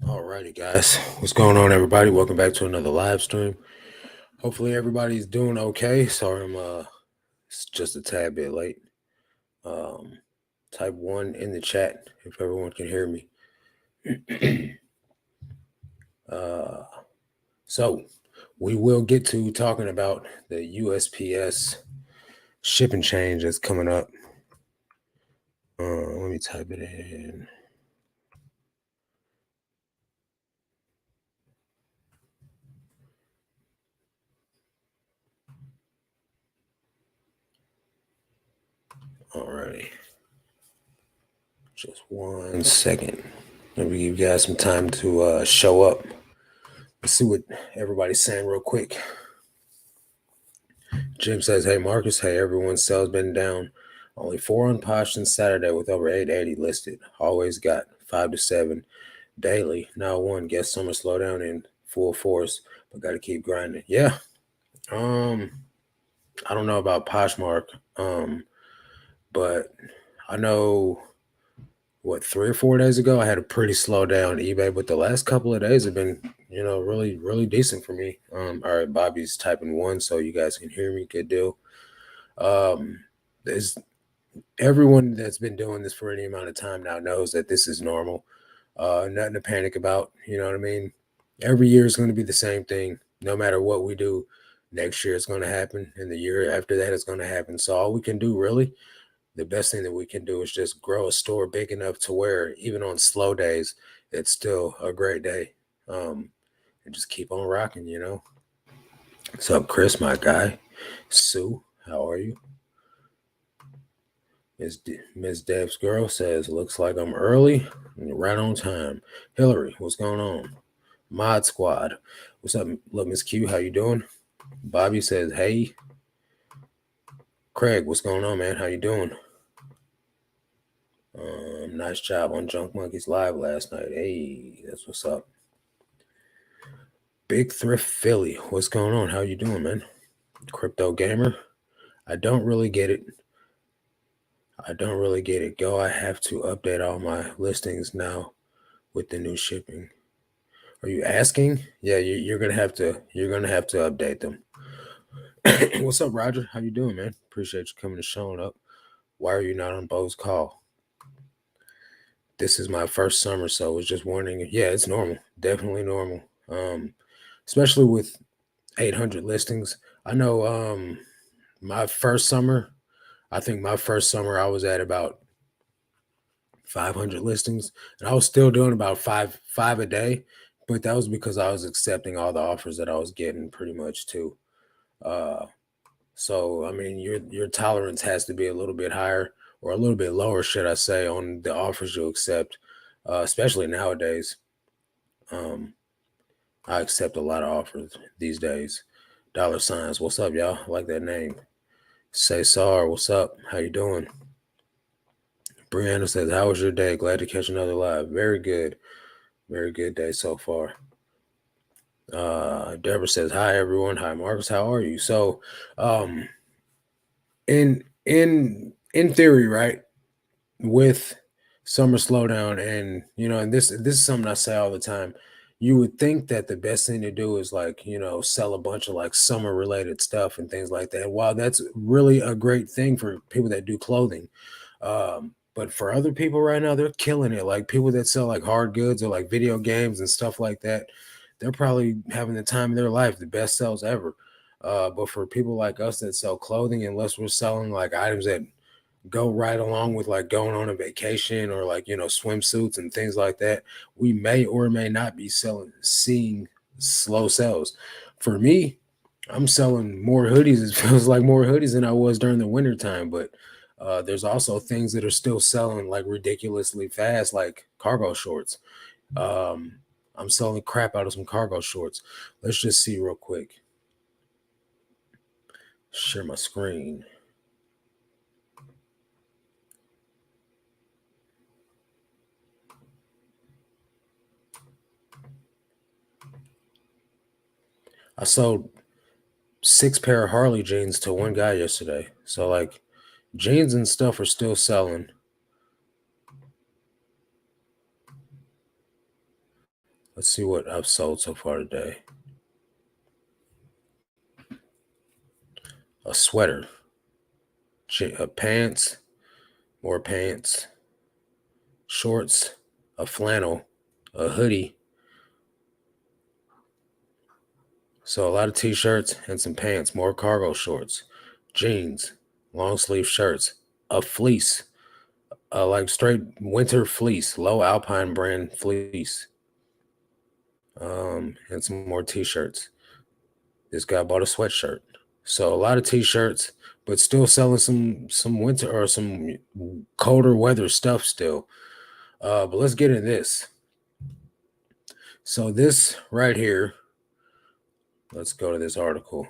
Alrighty, guys. What's going on, everybody? Welcome back to another live stream. Hopefully, everybody's doing okay. Sorry, I'm just a tad bit late. Um, type one in the chat if everyone can hear me. uh, so we will get to talking about the USPS shipping change that's coming up. Let me type it in. Alrighty. Just 1 second. Let me give you guys some time to show up. Let's see what everybody's saying real quick. Jim says, "Hey Marcus, hey everyone, sales been down. Only 4 on Posh since Saturday with over 880 listed. Always got 5 to 7 daily. Now one, guess summer slowdown in full force, but got to keep grinding." Yeah. I don't know about Poshmark, but I know 3 or 4 days ago I had a pretty slow day on eBay, but the last couple of days have been, really, really decent for me. All right, Bobby's typing one, so you guys can hear me. Good deal. There's everyone that's been doing this for any amount of time now knows that this is normal. Nothing to panic about. You know what I mean? Every year is going to be the same thing. No matter what we do, next year it's going to happen, and the year after that it's going to happen. So all we can do, really, the best thing that we can do is just grow a store big enough to where even on slow days, it's still a great day. And just keep on rocking. What's up, Chris, my guy? Sue, how are you? Miss Dev's girl says, "Looks like I'm early and right on time." Hillary, what's going on? Mod Squad, what's up, little Miss Q? How you doing? Bobby says, "Hey." Craig, what's going on, man? How you doing? Nice job on Junk Monkeys Live last night. Hey, that's what's up. Big Thrift Philly, what's going on? How you doing, man? Crypto Gamer, I don't really get it. Go, I have to update all my listings now with the new shipping. Are you asking? Yeah, you're gonna have to. You're gonna have to update them. What's up, Roger? How you doing, man? Appreciate you coming and showing up. Why are you not on Bo's call? This is my first summer, so I was just wondering. Yeah, it's normal. Definitely normal. Especially with 800 listings. I know. My first summer. I think my first summer I was at about 500 listings, and I was still doing about five a day, but that was because I was accepting all the offers that I was getting pretty much too. So I mean, your tolerance has to be a little bit higher or a little bit lower, should I say, on the offers you accept, especially nowadays. Um, I accept a lot of offers these days. Dollar signs, what's up, y'all? I like that name. Say Sar, what's up? How you doing? Brianna says, "How was your day? Glad to catch another live. Very good. Very good day so far." Deborah says, "Hi everyone. Hi Marcus. How are you?" So, in theory, right, with summer slowdown, and and this is something I say all the time. You would think that the best thing to do is like sell a bunch of like summer related stuff and things like that. While that's really a great thing for people that do clothing, but for other people right now, they're killing it. Like people that sell like hard goods or like video games and stuff like that, they're probably having the time of their life, the best sales ever. But for people like us that sell clothing, unless we're selling like items that go right along with like going on a vacation or like swimsuits and things like that, we may or may not be seeing slow sales. For me, I'm selling more hoodies. It feels like more hoodies than I was during the winter time, but there's also things that are still selling like ridiculously fast, like cargo shorts. um, I'm selling crap out of some cargo shorts. Let's just see real quick. Share my screen. I sold 6 pair of Harley jeans to one guy yesterday. So like jeans and stuff are still selling. Let's see what I've sold so far today. A sweater, pants, more pants, shorts, a flannel, a hoodie. So a lot of t-shirts and some pants, more cargo shorts, jeans, long sleeve shirts, a fleece, like straight winter fleece, low Alpine brand fleece, and some more t-shirts. This guy bought a sweatshirt. So a lot of t-shirts, but still selling some winter or some colder weather stuff still. But let's get into this. So this right here, let's go to this article.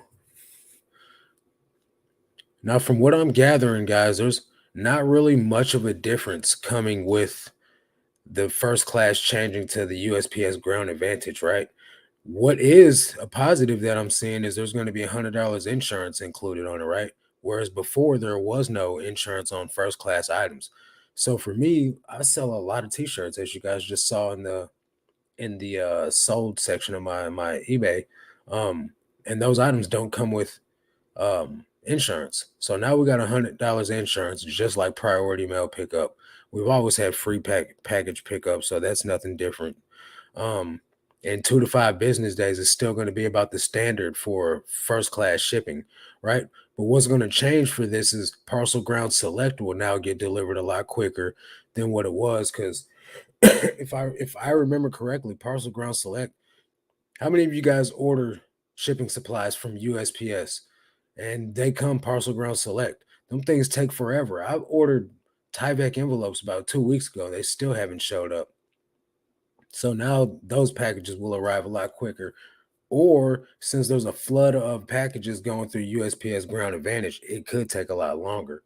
Now, from what I'm gathering, guys, there's not really much of a difference coming with the first class changing to the USPS Ground Advantage, right? What is a positive that I'm seeing is there's going to be $100 insurance included on it, right? Whereas before there was no insurance on first class items. So for me, I sell a lot of t-shirts, as you guys just saw in the sold section of my eBay. Um, and those items don't come with insurance. So now we got $100 insurance, just like priority mail pickup. We've always had free package pickup, so that's nothing different. Um, and 2 to 5 business days is still going to be about the standard for first class shipping, right? But what's going to change for this is Parcel Ground Select will now get delivered a lot quicker than what it was. Because if I remember correctly, Parcel Ground Select, how many of you guys order shipping supplies from USPS and they come Parcel Ground Select? Them things take forever. I ordered Tyvek envelopes about 2 weeks ago. They still haven't showed up. So now those packages will arrive a lot quicker. Or since there's a flood of packages going through USPS Ground Advantage, it could take a lot longer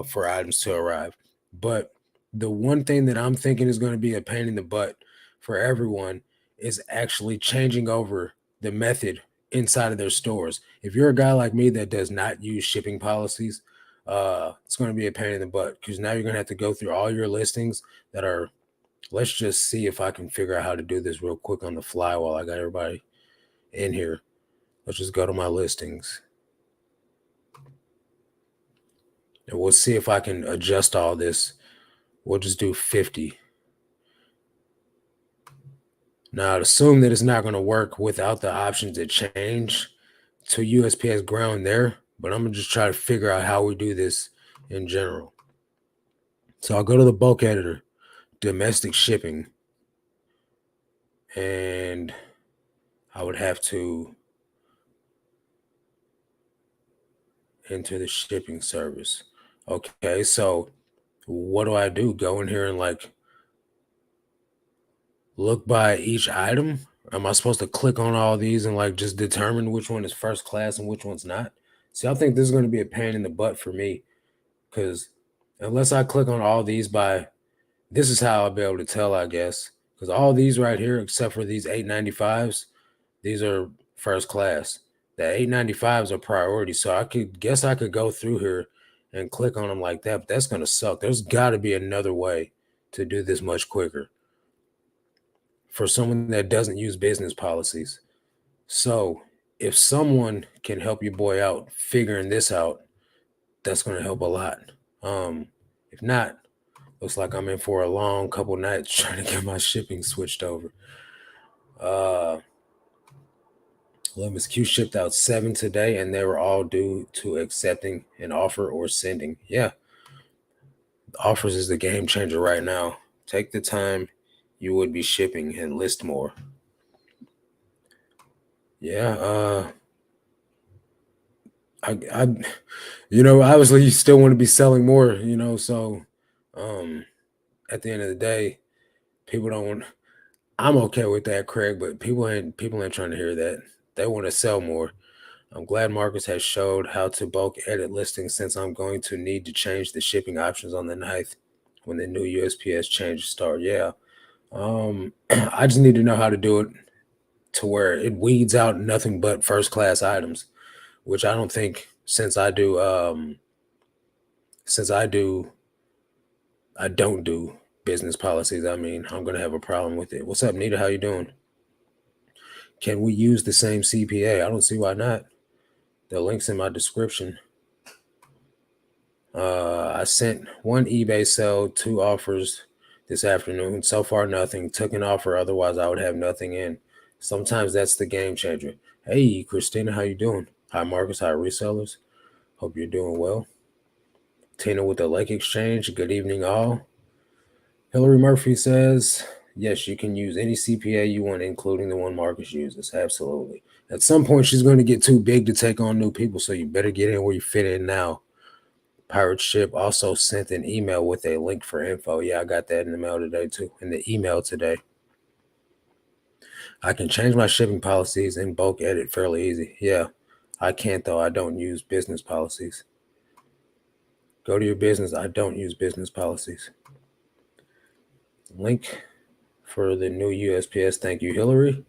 for items to arrive. But the one thing that I'm thinking is going to be a pain in the butt for everyone is actually changing over the method inside of their stores. If you're a guy like me that does not use shipping policies, it's going to be a pain in the butt because now you're going to have to go through all your listings that are. Let's just see if I can figure out how to do this real quick on the fly while I got everybody in here. Let's just go to my listings and we'll see if I can adjust all this. We'll just do 50. Now, I'd assume that it's not going to work without the option to change to USPS ground there, but I'm going to just try to figure out how we do this in general. So I'll go to the bulk editor, domestic shipping, and I would have to enter the shipping service. Okay, so what do I do? Go in here and like look by each item? Am I supposed to click on all these and like just determine which one is first class and which one's not? See, I think this is going to be a pain in the butt for me because unless I click on all these by this is how I'll be able to tell, I guess. Because all these right here, except for these 895s, these are first class. The 895s are priority. So I could go through here and click on them like that, but that's gonna suck. There's gotta be another way to do this much quicker for someone that doesn't use business policies. So if someone can help your boy out figuring this out, that's gonna help a lot. If not, looks like I'm in for a long couple nights trying to get my shipping switched over. Lemons Q shipped out 7 today, and they were all due to accepting an offer or sending. Yeah, offers is the game changer right now. Take the time you would be shipping and list more. Yeah, I obviously you still want to be selling more, so um, at the end of the day, people don't want. I'm okay with that, Craig, but people ain't trying to hear that. They want to sell more. I'm glad Marcus has showed how to bulk edit listings since I'm going to need to change the shipping options on the 9th when the new USPS changes start. Yeah. I just need to know how to do it to where it weeds out nothing but first class items, which I don't think since I don't do. business policies. I mean, I'm gonna have a problem with it. What's up, Nita? How you doing? Can we use the same CPA? I don't see why not. The link's in my description. I sent one eBay sell, two offers this afternoon. So far, nothing. Took an offer, otherwise I would have nothing in. Sometimes that's the game changer. Hey, Christina, how you doing? Hi, Marcus. Hi, resellers. Hope you're doing well. Tina with the Lake Exchange. Good evening, all. Hillary Murphy says, yes, you can use any CPA you want, including the one Marcus uses. Absolutely. At some point, she's going to get too big to take on new people, so you better get in where you fit in now. Pirate Ship also sent an email with a link for info. Yeah, I got that in the mail today, too. In the email today. I can change my shipping policies in bulk edit fairly easy. Yeah, I can't, though. I don't use business policies. Go to your business. I don't use business policies. Link for the new USPS. Thank you, Hillary.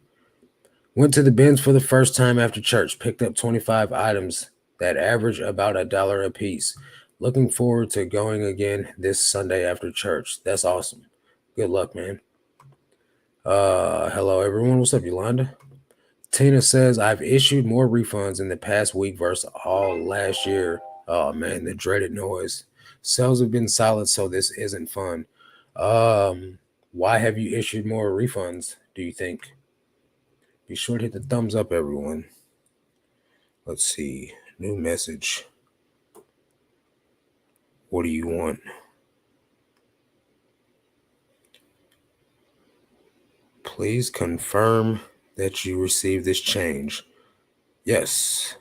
Went to the bins for the first time after church. Picked up 25 items that average about $1 a piece. Looking forward to going again this Sunday after church. That's awesome. Good luck, man. Hello, everyone. What's up, Yolanda? Tina says, I've issued more refunds in the past week versus all last year. Oh, man, the dreaded noise. Sales have been solid, so this isn't fun. Why have you issued more refunds, do you think? Be sure to hit the thumbs up, everyone. Let's see. New message. What do you want? Please confirm that you received this change. Yes,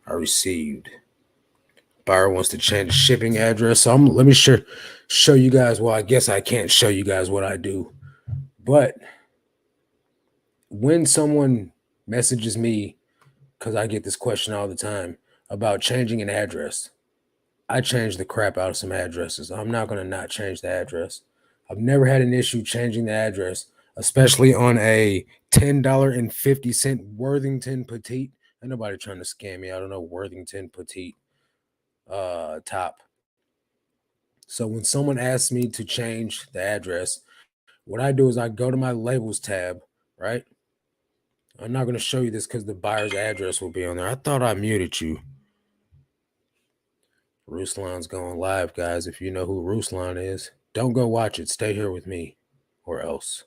I received. Buyer wants to change the shipping address. So let me show you guys. Well, I guess I can't show you guys what I do. But when someone messages me, because I get this question all the time about changing an address, I change the crap out of some addresses. I'm not going to not change the address. I've never had an issue changing the address, especially on a $10.50 Worthington Petite. Ain't nobody trying to scam me. I don't know Worthington Petite top. So when someone asks me to change the address, what I do is I go to my labels tab, right? I'm not going to show you this because the buyer's address will be on there. I thought I muted you. Ruslan's going live, guys. If you know who Ruslan is, don't go watch it. Stay here with me or else.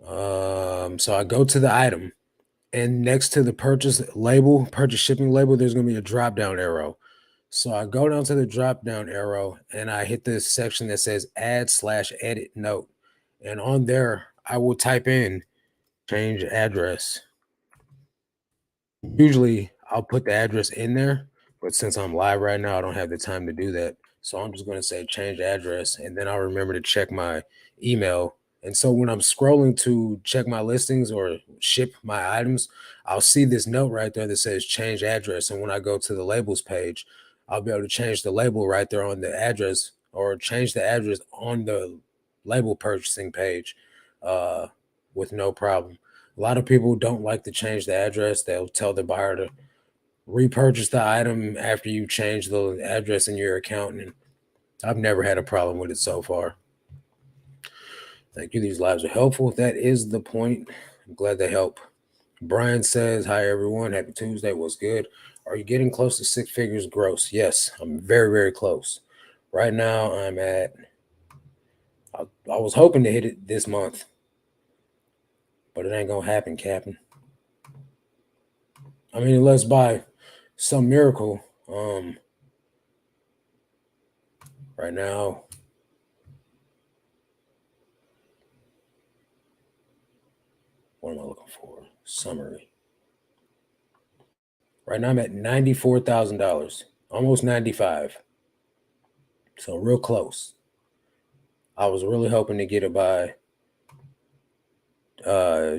So I go to the item, and next to the purchase shipping label, there's going to be a drop down arrow. So I go down to the drop down arrow and I hit this section that says add/edit note. And on there, I will type in change address. Usually I'll put the address in there, but since I'm live right now, I don't have the time to do that. So I'm just going to say change address, and then I'll remember to check my email. And so when I'm scrolling to check my listings or ship my items, I'll see this note right there that says change address. And when I go to the labels page, I'll be able to change the label right there on the address or change the address on the label purchasing page with no problem. A lot of people don't like to change the address. They'll tell the buyer to repurchase the item after you change the address in your account. And I've never had a problem with it so far. Thank you. These lives are helpful. That is the point. I'm glad they help. Brian says, hi, everyone. Happy Tuesday. What's good? Are you getting close to 6 figures gross? Yes, I'm very, very close. Right now, I'm at, I was hoping to hit it this month, but it ain't going to happen, Captain. I mean, unless by some miracle, right now, what am I looking for? Summary. Right now I'm at $94,000, almost 95. So real close. I was really hoping to get it by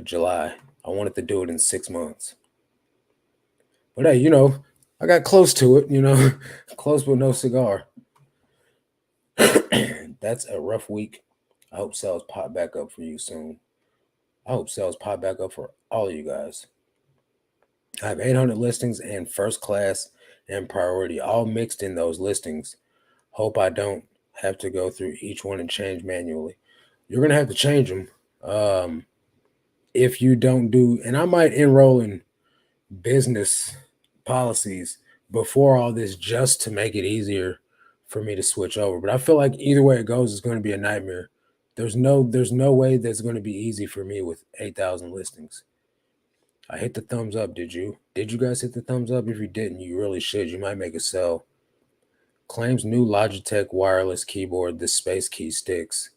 July. I wanted to do it in 6 months. But hey, I got close to it, close but no cigar. That's a rough week. I hope sales pop back up for you soon. I hope sales pop back up for all of you guys. I have 800 listings and first class and priority all mixed in those listings. Hope I don't have to go through each one and change manually. You're gonna have to change them. Um, if you don't do, and I might enroll in business policies before all this just to make it easier for me to switch over. But I feel like either way it goes, it's going to be a nightmare. There's no way that's going to be easy for me with 8,000 listings. I hit the thumbs up. Did you? Did you guys hit the thumbs up? If you didn't, you really should. You might make a sell. Claims new Logitech wireless keyboard. The space key sticks.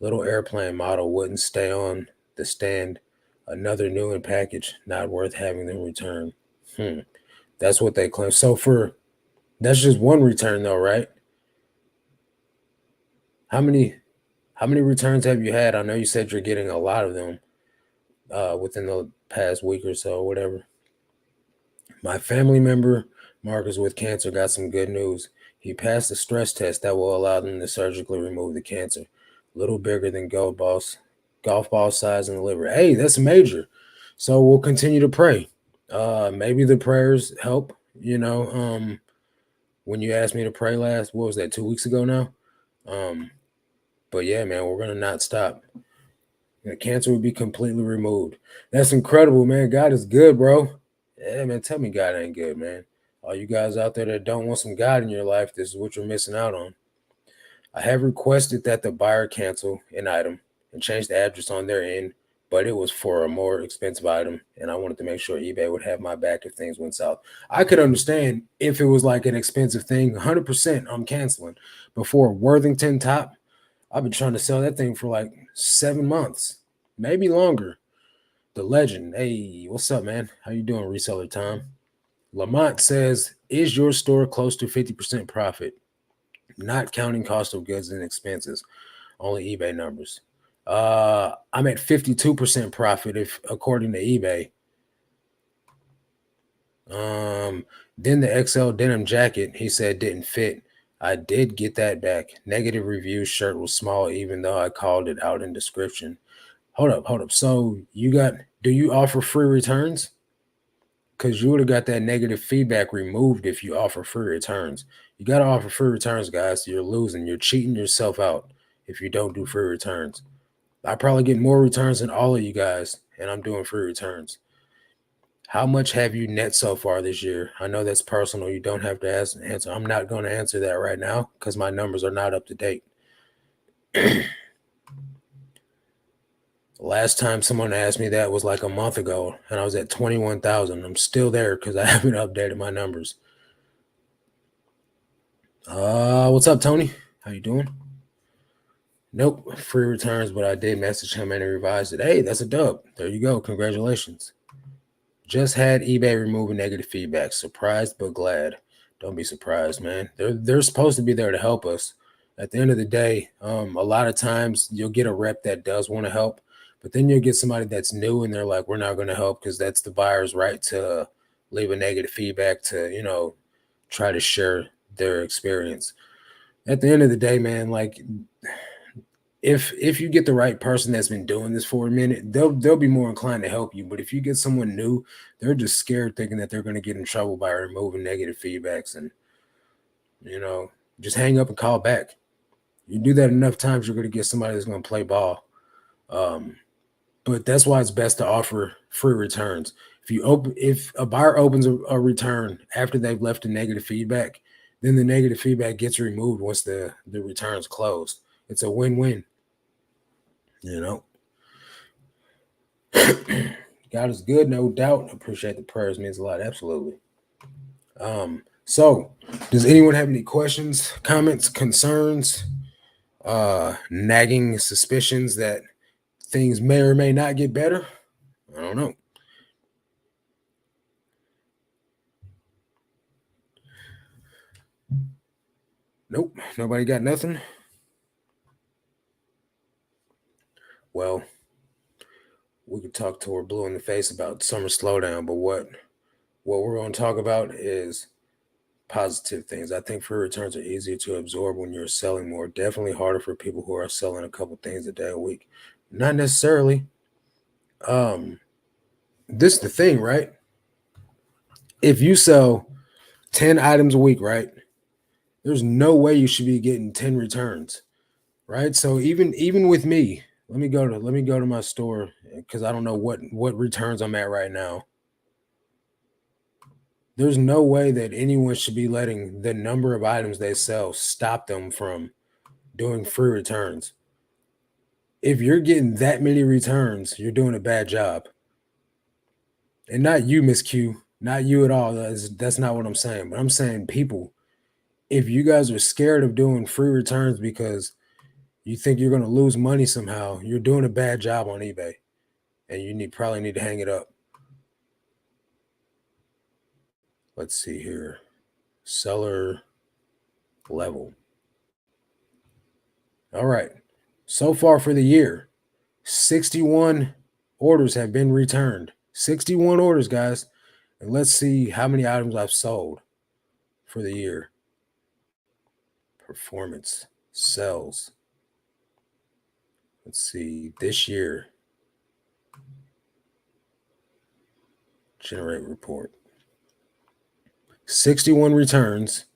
Little airplane model wouldn't stay on the stand. Another new in package. Not worth having them return. Hmm. That's what they claim. So for that's just one return though, right? How many how many returns have you had? I know you said you're getting a lot of them within the past week or so, or whatever. My family member, Marcus with cancer, got some good news. He passed a stress test that will allow them to surgically remove the cancer. Little bigger than golf ball size in the liver. Hey, that's major. So we'll continue to pray. Maybe the prayers help. When you asked me to pray last, what was that, 2 weeks ago now? Um, but yeah, man, we're gonna not stop. The cancer will be completely removed. That's incredible, man. God is good, bro. Yeah, man. Tell me God ain't good, man. All you guys out there that don't want some God in your life, this is what you're missing out on. I have requested that the buyer cancel an item and change the address on their end, but it was for a more expensive item, and I wanted to make sure eBay would have my back if things went south. I could understand if it was like an expensive thing, 100% I'm canceling. Before Worthington top, I've been trying to sell that thing for like 7 months, maybe longer. The legend. Hey, what's up, man? How you doing, reseller Tom? Lamont says, is your store close to 50% profit? Not counting cost of goods and expenses, only eBay numbers. I'm at 52% profit if according to eBay. Then the XL denim jacket, he said didn't fit. I did get that back. Negative review shirt was small, even though I called it out in description. Hold up. So do you offer free returns? Because you would have got that negative feedback removed if you offer free returns. You got to offer free returns, guys. You're losing. You're cheating yourself out if you don't do free returns. I probably get more returns than all of you guys, and I'm doing free returns. How much have you net so far this year? I know that's personal. You don't have to answer. I'm not going to answer that right now because my numbers are not up to date. Last time someone asked me that was like a month ago, and I was at 21,000. I'm still there because I haven't updated my numbers. What's up, Tony? How you doing? Nope, free returns, but I did message him and he revised it. Hey, that's a dub. There you go. Congratulations. Just had eBay removing negative feedback. Surprised but glad. Don't be surprised, man. They're supposed to be there to help us. At the end of the day, a lot of times you'll get a rep that does want to help, but then you'll get somebody that's new and they're like, "We're not going to help because that's the buyer's right to leave a negative feedback to try to share their experience." At the end of the day, man, like if you get the right person that's been doing this for a minute, they'll be more inclined to help you. But if you get someone new, they're just scared thinking that they're going to get in trouble by removing negative feedbacks and you know just hang up and call back. You do that enough times, you're going to get somebody that's going to play ball. Um, but that's why it's best to offer free returns. If a buyer opens a return after they've left a negative feedback, then the negative feedback gets removed once the return's closed. It's a win-win. You know, God is good, no doubt. Appreciate the prayers, means a lot. Absolutely. So does anyone have any questions, comments, concerns, nagging suspicions that things may or may not get better? I don't know. Nope, nobody got nothing. Well, we could talk till we're blue in the face about summer slowdown, but what we're going to talk about is positive things. I think free returns are easier to absorb when you're selling more. Definitely harder for people who are selling a couple things a day a week. Not necessarily. Um, this is the thing, right? If you sell 10 items a week, right? There's no way you should be getting 10 returns, right? So even with me, let me go to my store because I don't know what returns I'm at right now. There's no way that anyone should be letting the number of items they sell stop them from doing free returns. If you're getting that many returns, you're doing a bad job. And not you, Miss Q, not you at all. That's not what I'm saying. But I'm saying people, if you guys are scared of doing free returns because you think you're going to lose money somehow, you're doing a bad job on eBay, and probably need to hang it up. Let's see here, seller level. All right, so far for the year, 61 orders have been returned. 61 orders, guys, and let's see how many items I've sold for the year. Performance sales. Let's see this year. Generate report. 61 returns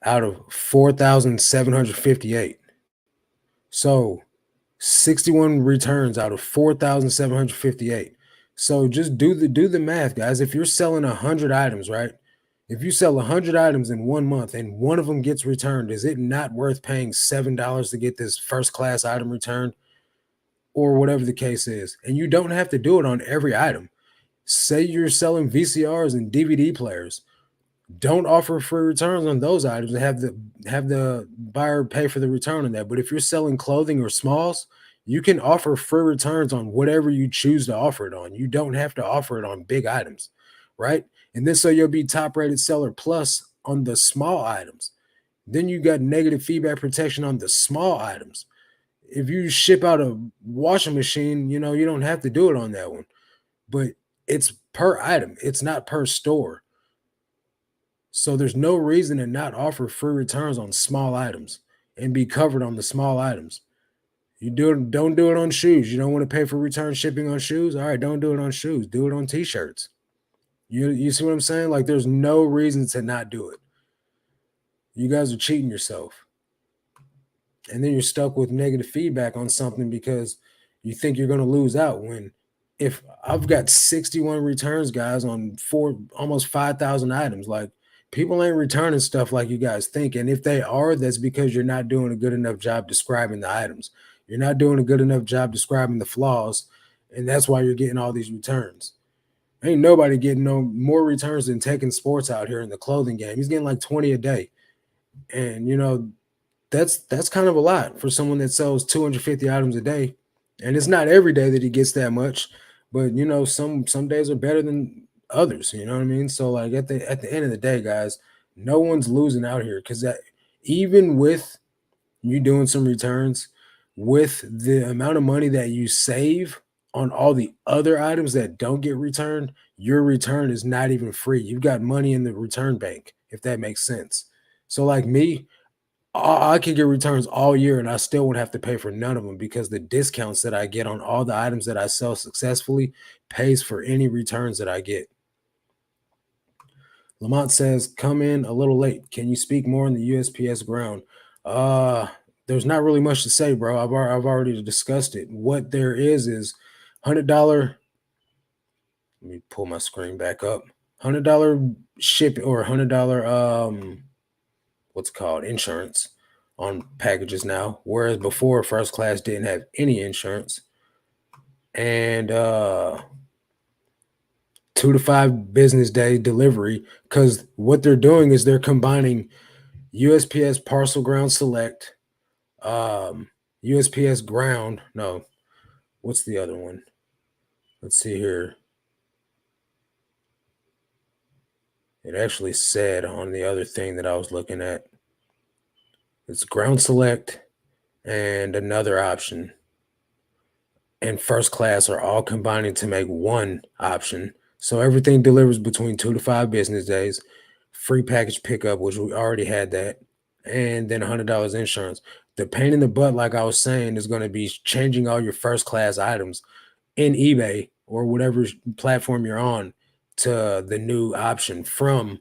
out of 4,758. So 61 returns out of 4,758. So just do the math, guys. If you're selling 100 items, right? If you sell 100 items in 1 month and one of them gets returned, is it not worth paying $7 to get this first class item returned or whatever the case is? And you don't have to do it on every item. Say you're selling VCRs and DVD players. Don't offer free returns on those items and have the buyer pay for the return on that. But if you're selling clothing or smalls, you can offer free returns on whatever you choose to offer it on. You don't have to offer it on big items, right? And then so you'll be top rated seller plus on the small items. Then you got negative feedback protection on the small items. If you ship out a washing machine, you don't have to do it on that one. But it's per item, it's not per store. So there's no reason to not offer free returns on small items and be covered on the small items. Don't do it on shoes. You don't want to pay for return shipping on shoes? All right, don't do it on shoes. Do it on t-shirts. You see what I'm saying? Like there's no reason to not do it. You guys are cheating yourself. And then you're stuck with negative feedback on something because you think you're going to lose out when if I've got 61 returns, guys, on almost 5,000 items, like people ain't returning stuff like you guys think. And if they are, that's because you're not doing a good enough job describing the items. You're not doing a good enough job describing the flaws. And that's why you're getting all these returns. Ain't nobody getting no more returns than Taking Sports out here in the clothing game. He's getting like 20 a day. And that's kind of a lot for someone that sells 250 items a day. And it's not every day that he gets that much, but some days are better than others, you know what I mean? So like at the end of the day, guys, no one's losing out here because that even with you doing some returns, with the amount of money that you save on all the other items that don't get returned, your return is not even free. You've got money in the return bank, if that makes sense. So like me, I could get returns all year and I still won't have to pay for none of them because the discounts that I get on all the items that I sell successfully pays for any returns that I get. Lamont says, come in a little late. Can you speak more on the USPS ground? Uh, there's not really much to say, bro. I've already discussed it. What there is $100. Let me pull my screen back up. $100 ship or $100 what's called insurance on packages now, whereas before first class didn't have any insurance. And 2 to 5 business day delivery, because what they're doing is they're combining USPS Parcel Ground Select, USPS Ground. No, what's the other one? Let's see here. It actually said on the other thing that I was looking at, it's Ground Select and another option. And first class are all combining to make one option. So everything delivers between 2 to 5 business days, free package pickup, which we already had that, and then $100 insurance. The pain in the butt, like I was saying, is going to be changing all your first class items in eBay or whatever platform you're on to the new option from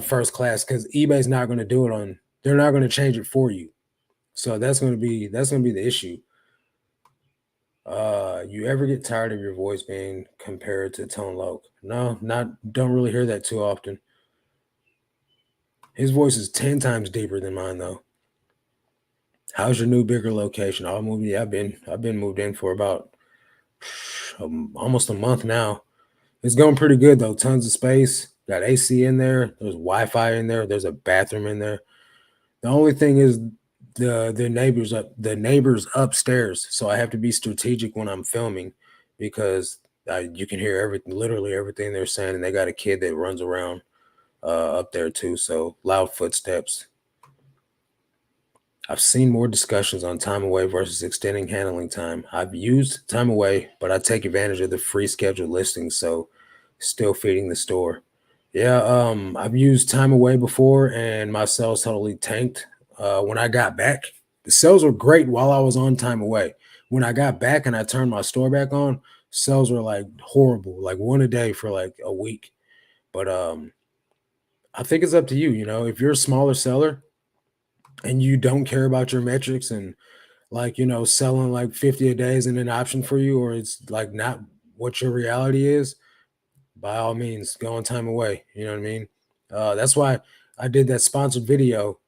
first class because eBay's not going to do it on. They're not going to change it for you. So that's going to be the issue. You ever get tired of your voice being compared to Tone Loc? No, not don't really hear that too often. His voice is 10 times deeper than mine though. How's your new bigger location? I'll move. Yeah, I've been moved in for about almost a month now. It's going pretty good though. Tons of space. Got AC in there. There's Wi-Fi in there. There's a bathroom in there. The only thing is the neighbors upstairs. So I have to be strategic when I'm filming because you can hear everything, literally everything they're saying, and they got a kid that runs around up there too. So loud footsteps. I've seen more discussions on time away versus extending handling time. I've used time away, but I take advantage of the free scheduled listings, so still feeding the store. Yeah, I've used time away before, and my sales totally tanked. When I got back, the sales were great while I was on time away. When I got back and I turned my store back on, sales were like horrible, like one a day for like a week. But I think it's up to you. If you're a smaller seller and you don't care about your metrics and like selling like 50 a day isn't an option for you, or it's like not what your reality is, by all means go on time away. You know what I mean? That's why I did that sponsored video.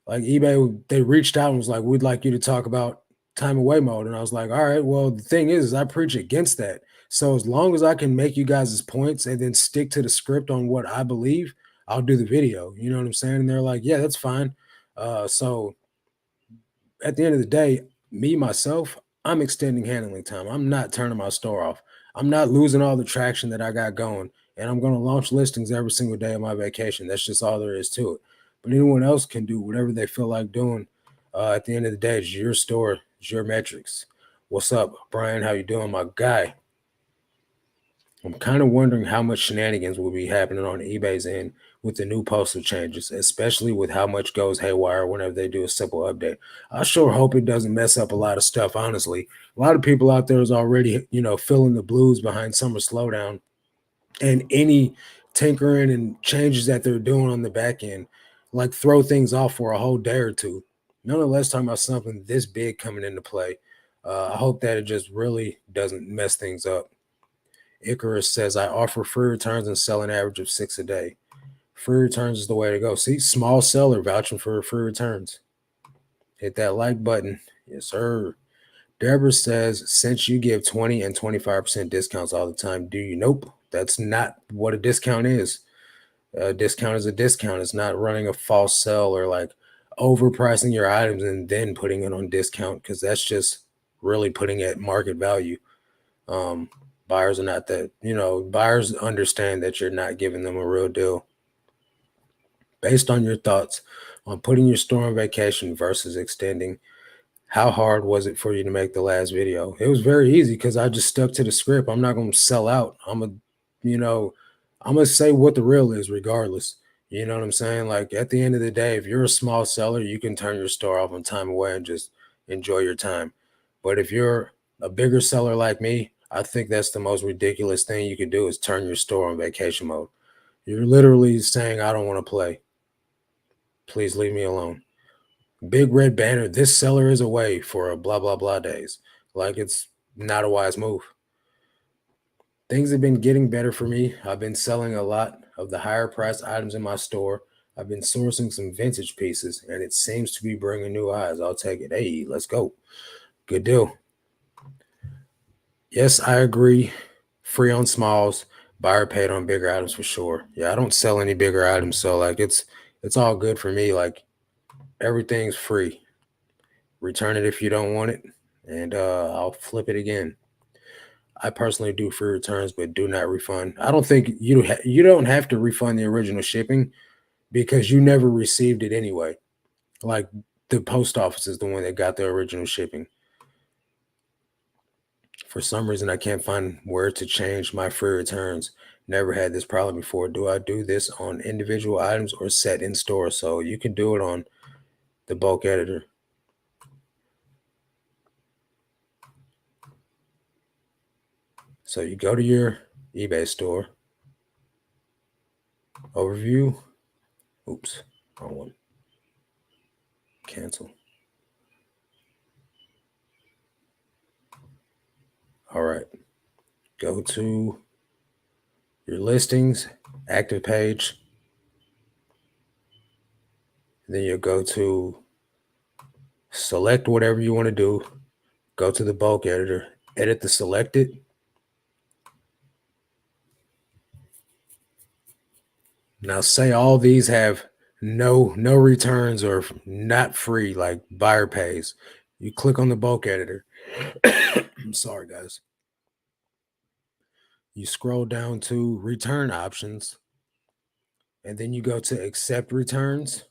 Like eBay, they reached out and was like, we'd like you to talk about time away mode. And I was like, all right, well, the thing is I preach against that. So as long as I can make you guys' points and then stick to the script on what I believe, I'll do the video. You know what I'm saying? And they're like, yeah, that's fine. So at the end of the day, me myself, I'm extending handling time. I'm not turning my store off. I'm not losing all the traction that I got going, and I'm going to launch listings every single day of my vacation. That's just all there is to it. But anyone else can do whatever they feel like doing. At the end of the day, it's your store, it's your metrics. What's up, Brian? How you doing, my guy? I'm kind of wondering how much shenanigans will be happening on eBay's end with the new postal changes, especially with how much goes haywire whenever they do a simple update. I sure hope it doesn't mess up a lot of stuff, honestly. A lot of people out there is already, feeling the blues behind summer slowdown and any tinkering and changes that they're doing on the back end, like throw things off for a whole day or two. Nonetheless, talking about something this big coming into play. I hope that it just really doesn't mess things up. Icarus says, I offer free returns and sell an average of 6 a day. Free returns is the way to go. See, small seller vouching for free returns. Hit that like button. Yes, sir. Deborah says, since you give 20 and 25% discounts all the time, do you? Nope. That's not what a discount is. A discount is a discount. It's not running a false sell or like overpricing your items and then putting it on discount because that's just really putting it at market value. Um, Buyers are not that, buyers understand that you're not giving them a real deal. Based on your thoughts on putting your store on vacation versus extending, how hard was it for you to make the last video? It was very easy because I just stuck to the script. I'm not going to sell out. You know, I'm going to say what the real is regardless. You know what I'm saying? Like at the end of the day, if you're a small seller, you can turn your store off on time away and just enjoy your time. But if you're a bigger seller like me, I think that's the most ridiculous thing you can do is turn your store on vacation mode. You're literally saying, I don't want to play. Please leave me alone. Big red banner, this seller is away for a blah, blah, blah days. Like it's not a wise move. Things have been getting better for me. I've been selling a lot of the higher priced items in my store. I've been sourcing some vintage pieces, and it seems to be bringing new eyes. I'll take it. Hey, let's go. Good deal. Yes, I agree. Free on smalls, buyer paid on bigger items for sure. Yeah, I don't sell any bigger items, so like it's all good for me. Like everything's free. Return it if you don't want it, and I'll flip it again. I personally do free returns, but do not refund. I don't think you don't have to refund the original shipping because you never received it anyway. Like the post office is the one that got the original shipping. For some reason, I can't find where to change my free returns. Never had this problem before. Do I do this on individual items or set in store? So you can do it on the bulk editor. So you go to your eBay store, overview, Oops, wrong one. Cancel. All right. Go to your listings, active page. Then you'll go to select whatever you want to do. Go to the bulk editor, edit the selected. Now say all these have no returns or not free, like buyer pays. You click on the bulk editor. I'm sorry, guys. You scroll down to return options, and then you go to accept returns,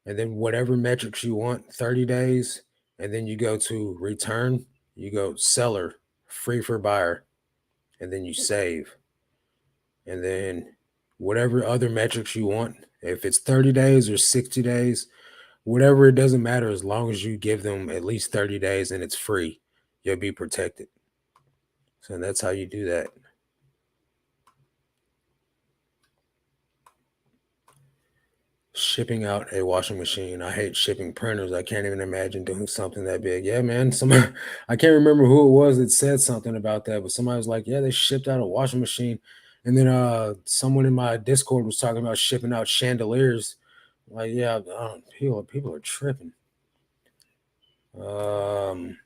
and then whatever metrics you want, 30 days, and then you go to return, you go seller, free for buyer, and then you save. And then whatever other metrics you want, if it's 30 days or 60 days, whatever, it doesn't matter as long as you give them at least 30 days and it's free, you'll be protected. So that's how you do that. Shipping out a washing machine. I hate shipping printers. I can't even imagine doing something that big. Yeah, man. Somebody, I can't remember who it was that said something about that, but somebody was like, yeah, they shipped out a washing machine. And then someone in my Discord was talking about shipping out chandeliers. Like, yeah, people are tripping. Um,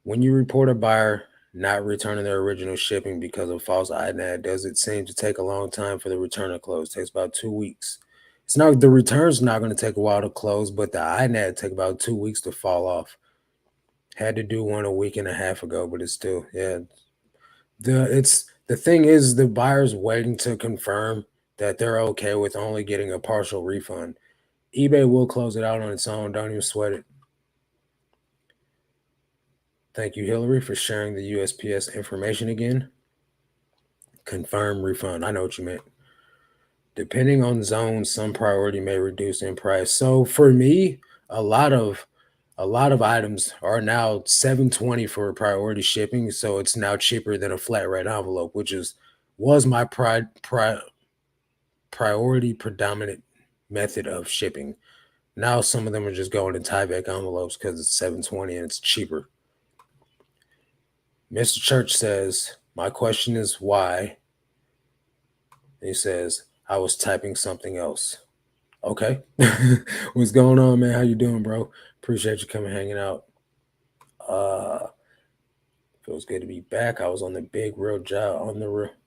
when you report a buyer not returning their original shipping because of false INAD, does it seem to take a long time for the return to close? It takes about 2 weeks. It's not the return's not going to take a while to close, but the INAD take about 2 weeks to fall off. Had to do one a week and a half ago, but it's still, yeah. The thing is the buyer's waiting to confirm that they're okay with only getting a partial refund. eBay will close it out on its own. Don't even sweat it. Thank you, Hillary, for sharing the USPS information again. Confirm refund. I know what you meant. Depending on zone, some priority may reduce in price. So for me, a lot of items are now 720 for priority shipping. So it's now cheaper than a flat rate envelope, which was my priority predominant method of shipping. Now some of them are just going in Tyvek envelopes because it's 720 and it's cheaper. Mr. Church says, my question is why? He says, I was typing something else. Okay. What's going on, man? How you doing, bro? Appreciate you coming hanging out. Feels good to be back. I was on the big real job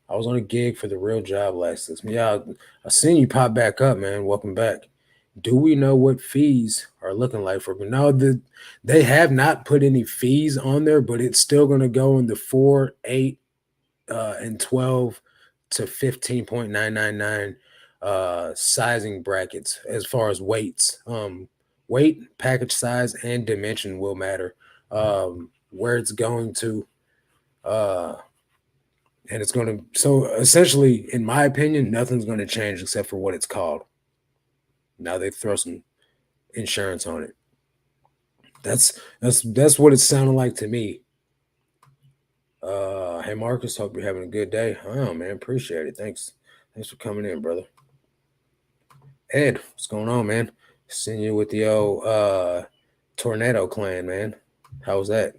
I was on a gig for the real job last 6 months. Yeah, I seen you pop back up, man. Welcome back. Do we know what fees are looking like for now? They have not put any fees on there, but it's still going to go in the 4, 8, and 12 to 15.999 sizing brackets as far as weights. Weight, package size, and dimension will matter. Where it's going to, uh, and it's going to. So essentially, in my opinion, nothing's going to change except for what it's called. Now they throw some insurance on it. That's what it sounded like to me. Hey Marcus, hope you're having a good day. Oh man, appreciate it. Thanks for coming in, brother. Ed, what's going on, man? Seeing you with the old Tornado Clan, man. How was that?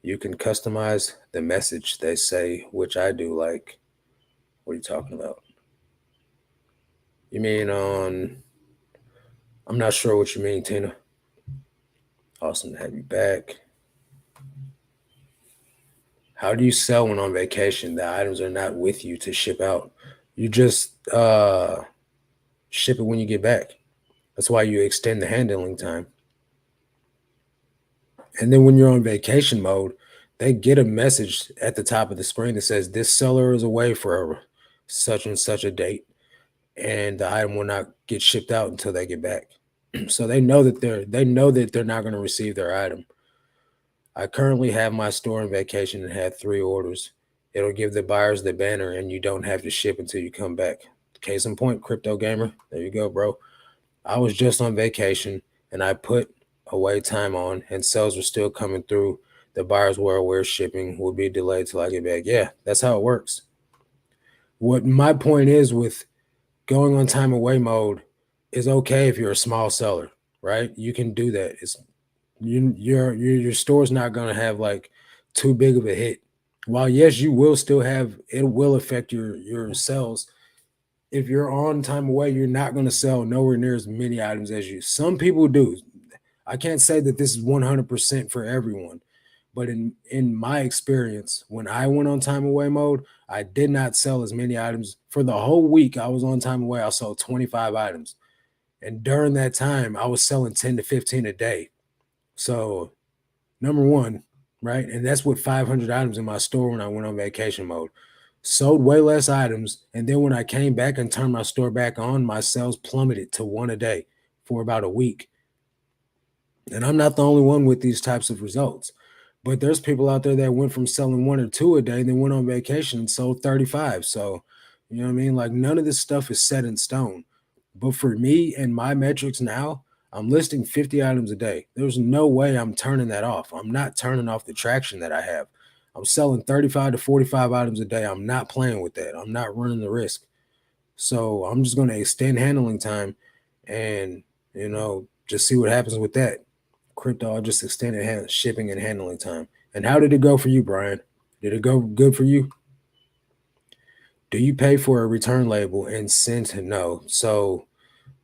You can customize the message they say, which I do like. What are you talking about? You mean on? I'm not sure what you mean, Tina. Awesome to have you back. How do you sell when on vacation? The items are not with you to ship out. You just ship it when you get back. That's why you extend the handling time. And then when you're on vacation mode, they get a message at the top of the screen that says this seller is away for such and such a date, and the item will not get shipped out until they get back. So they know that they're not going to receive their item. I currently have my store on vacation and had 3 orders. It'll give the buyers the banner, and you don't have to ship until you come back. Case in point, crypto gamer. There you go, bro. I was just on vacation and I put away time on, and sales were still coming through. The buyers were aware shipping would be delayed till I get back. Yeah, that's how it works. What my point is with going on time away mode is okay if you're a small seller, right? You can do that. It's your store's not gonna have like too big of a hit. While yes, you will still have it will affect your sales. If you're on time away, you're not gonna sell nowhere near as many items as you. Some people do. I can't say that this is 100% for everyone, but in my experience, when I went on time away mode, I did not sell as many items for the whole week. I was on time away. I sold 25 items, and during that time, I was selling 10 to 15 a day. So number one, right, and that's with 500 items in my store when I went on vacation mode. Sold way less items, and then when I came back and turned my store back on, my sales plummeted to one a day for about a week. And I'm not the only one with these types of results. But there's people out there that went from selling one or two a day, then went on vacation and sold 35. So, you know what I mean? Like none of this stuff is set in stone. But for me and my metrics now, I'm listing 50 items a day. There's no way I'm turning that off. I'm not turning off the traction that I have. I'm selling 35 to 45 items a day. I'm not playing with that. I'm not running the risk. So I'm just going to extend handling time and, just see what happens with that. Crypto, I just extended shipping and handling time. And how did it go for you, Brian? Did it go good for you? Do you pay for a return label and send to no? So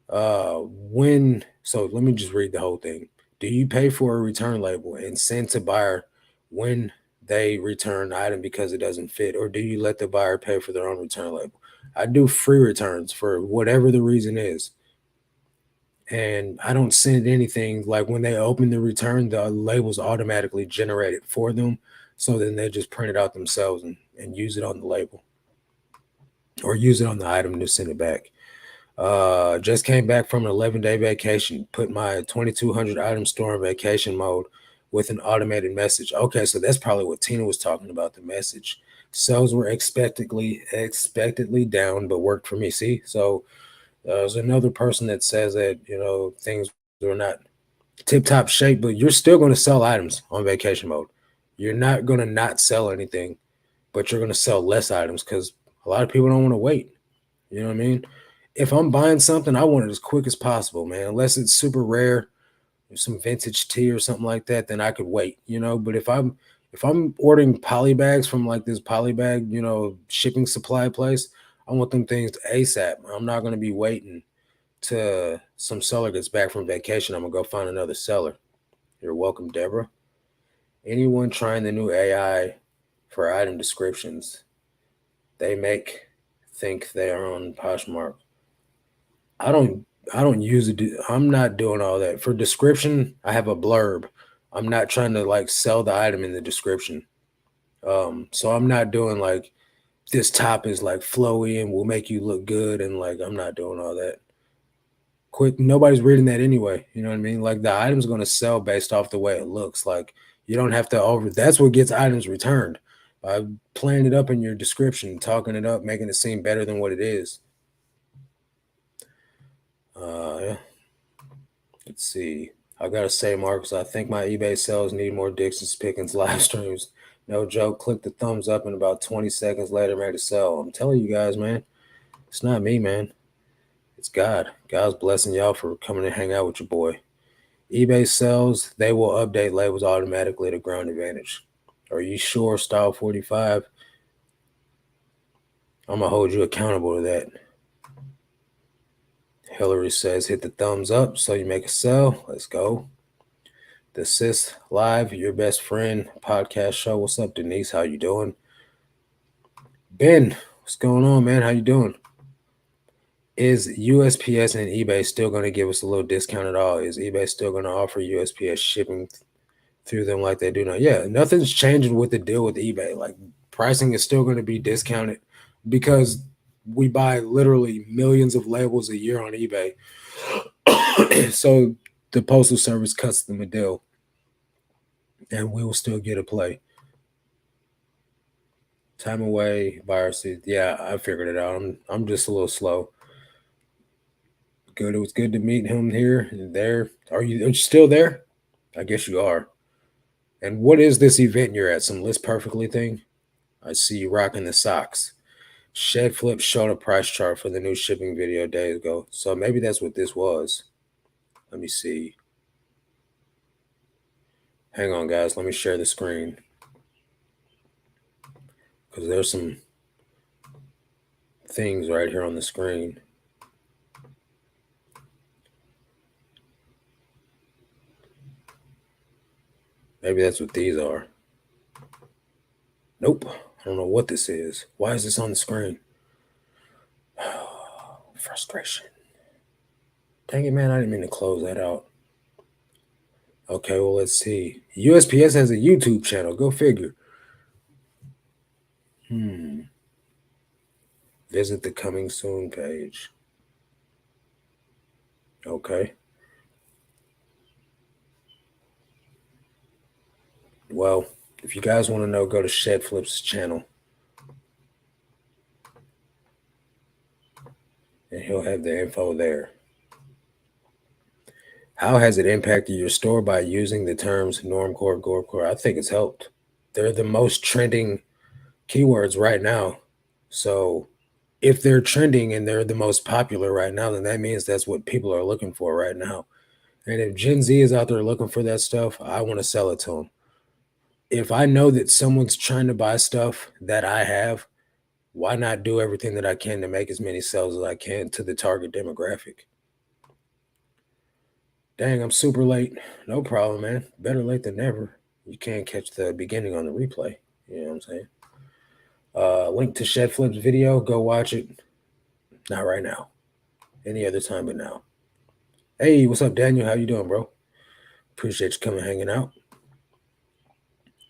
when so let me just read the whole thing. Do you pay for a return label and send to buyer when they return the item because it doesn't fit, or do you let the buyer pay for their own return label? I do free returns for whatever the reason is, and I don't send anything. Like when they open the return, the label's automatically generated for them. So then they just print it out themselves and use it on the label or use it on the item to send it back. Just came back from an 11-day vacation. Put my 2,200 item store in vacation mode with an automated message. Okay, so that's probably what Tina was talking about. The message sales were expectedly down, but worked for me. See, so there's another person that says that things are not tip top shape, but you're still going to sell items on vacation mode. You're not going to not sell anything, but you're going to sell less items because a lot of people don't want to wait. You know what I mean? If I'm buying something, I want it as quick as possible, man. Unless it's super rare, some vintage tea or something like that, then I could wait, But if I'm ordering poly bags from like this poly bag, shipping supply place, I want them things ASAP. I'm not gonna be waiting till some seller gets back from vacation. I'm gonna go find another seller. You're welcome, Deborah. Anyone trying the new AI for item descriptions, they make think they are on Poshmark. I don't I don't use it. I'm not doing all that. For description, I have a blurb. I'm not trying to like sell the item in the description. So I'm not doing like this top is like flowy and will make you look good and like I'm not doing all that. Quick, nobody's reading that anyway. You know what I mean? Like the item's gonna sell based off the way it looks. Like you don't have to over that's what gets items returned. By playing it up in your description, talking it up, making it seem better than what it is. Yeah. Let's see. I gotta say, Marcus, I think my eBay sales need more Dixon's Pickens live streams. No joke. Click the thumbs up and about 20 seconds later made a sell. I'm telling you guys, man. It's not me, man. It's God. God's blessing y'all for coming to hang out with your boy. eBay sells, they will update labels automatically to Ground Advantage. Are you sure, Style 45? I'm gonna hold you accountable to that. Hillary says hit the thumbs up so you make a sell. Let's go. The Sis Live, your best friend podcast show. What's up, Denise? How you doing? Ben, what's going on, man? How you doing? Is USPS and eBay still going to give us a little discount at all? Is eBay still going to offer USPS shipping through them like they do now? Yeah, nothing's changing with the deal with eBay. Like pricing is still going to be discounted because we buy literally millions of labels a year on eBay. So the Postal Service cuts them a deal and we will still get a play. Time away, viruses. Yeah, I figured it out. I'm just a little slow. Good. It was good to meet him here and there. Are you still there? I guess you are. And what is this event you're at? Some List Perfectly thing? I see you rocking the socks. Shed Flip showed a price chart for the new shipping video days ago. So maybe that's what this was. Let me see. Hang on, guys. Let me share the screen. Because there's some things right here on the screen. Maybe that's what these are. Nope. I don't know what this is. Why is this on the screen? Frustration. Dang it, man. I didn't mean to close that out. Okay, well, let's see. USPS has a YouTube channel. Go figure. Visit the coming soon page. Okay. Well, if you guys want to know, go to Shed Flip's channel. And he'll have the info there. How has it impacted your store by using the terms normcore, gorecore? I think it's helped. They're the most trending keywords right now. So if they're trending and they're the most popular right now, then that means that's what people are looking for right now. And if Gen Z is out there looking for that stuff, I want to sell it to them. If I know that someone's trying to buy stuff that I have, why not do everything that I can to make as many sales as I can to the target demographic? Dang, I'm super late. No problem, man. Better late than never. You can't catch the beginning on the replay. You know what I'm saying? Link to Shed Flip's video. Go watch it. Not right now. Any other time but now. Hey, what's up, Daniel? How you doing, bro? Appreciate you coming hanging out.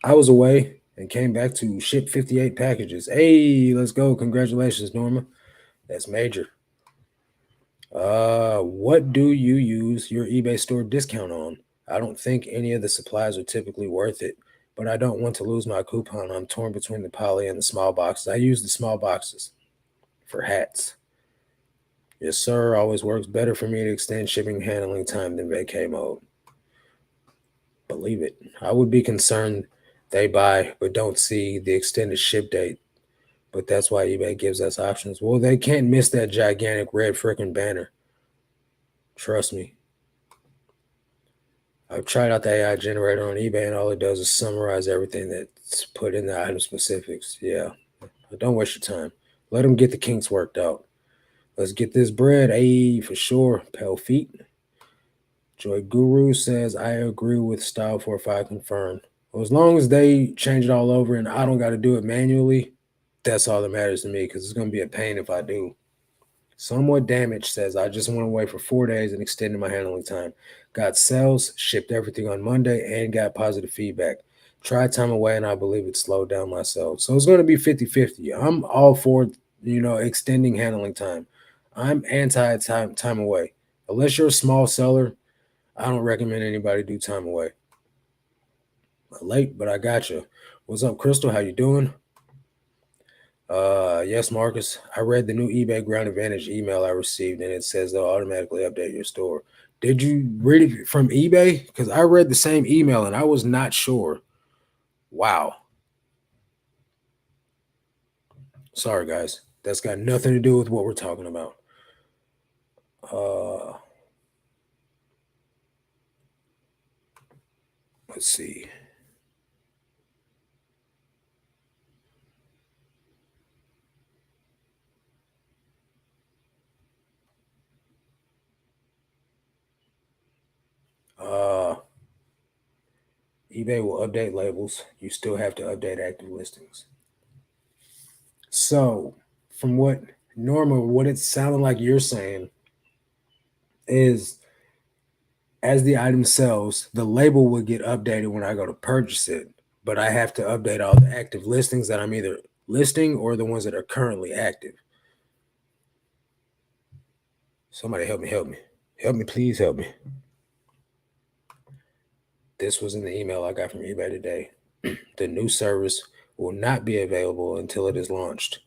I was away and came back to ship 58 packages. Hey, let's go. Congratulations, Norma. That's major. What do you use your eBay store discount on? I don't think any of the supplies are typically worth it, but I don't want to lose my coupon. I'm torn between the poly and the small boxes. I use the small boxes for hats. Yes, sir. Always works better for me to extend shipping handling time than vacay mode. Believe it. I would be concerned they buy but don't see the extended ship date. But that's why eBay gives us options. Well, they can't miss that gigantic red freaking banner. Trust me. I've tried out the AI generator on eBay, and all it does is summarize everything that's put in the item specifics. Yeah. But don't waste your time. Let them get the kinks worked out. Let's get this bread. Hey, for sure. Pale feet. Joy Guru says, I agree with Style 45 confirmed. Well, as long as they change it all over and I don't got to do it manually, that's all that matters to me because it's going to be a pain if I do. Somewhat Damaged says, I just went away for 4 days and extended my handling time. Got sales, shipped everything on Monday, and got positive feedback. Tried time away, and I believe it slowed down my sales. So it's going to be 50-50. I'm all for, extending handling time. I'm anti-time away. Unless you're a small seller, I don't recommend anybody do time away. Late, but I got you. What's up, Crystal? How you doing? Yes, Marcus. I read the new eBay Ground Advantage email I received, and it says they'll automatically update your store. Did you read it from eBay? Because I read the same email and I was not sure. Wow. Sorry, guys. That's got nothing to do with what we're talking about. Let's see. eBay will update labels. You still have to update active listings. So, from what it sounded like you're saying is as the item sells, the label will get updated when I go to purchase it, but I have to update all the active listings that I'm either listing or the ones that are currently active. Somebody help me. Help me, please help me. This was in the email I got from eBay today. The new service will not be available until it is launched,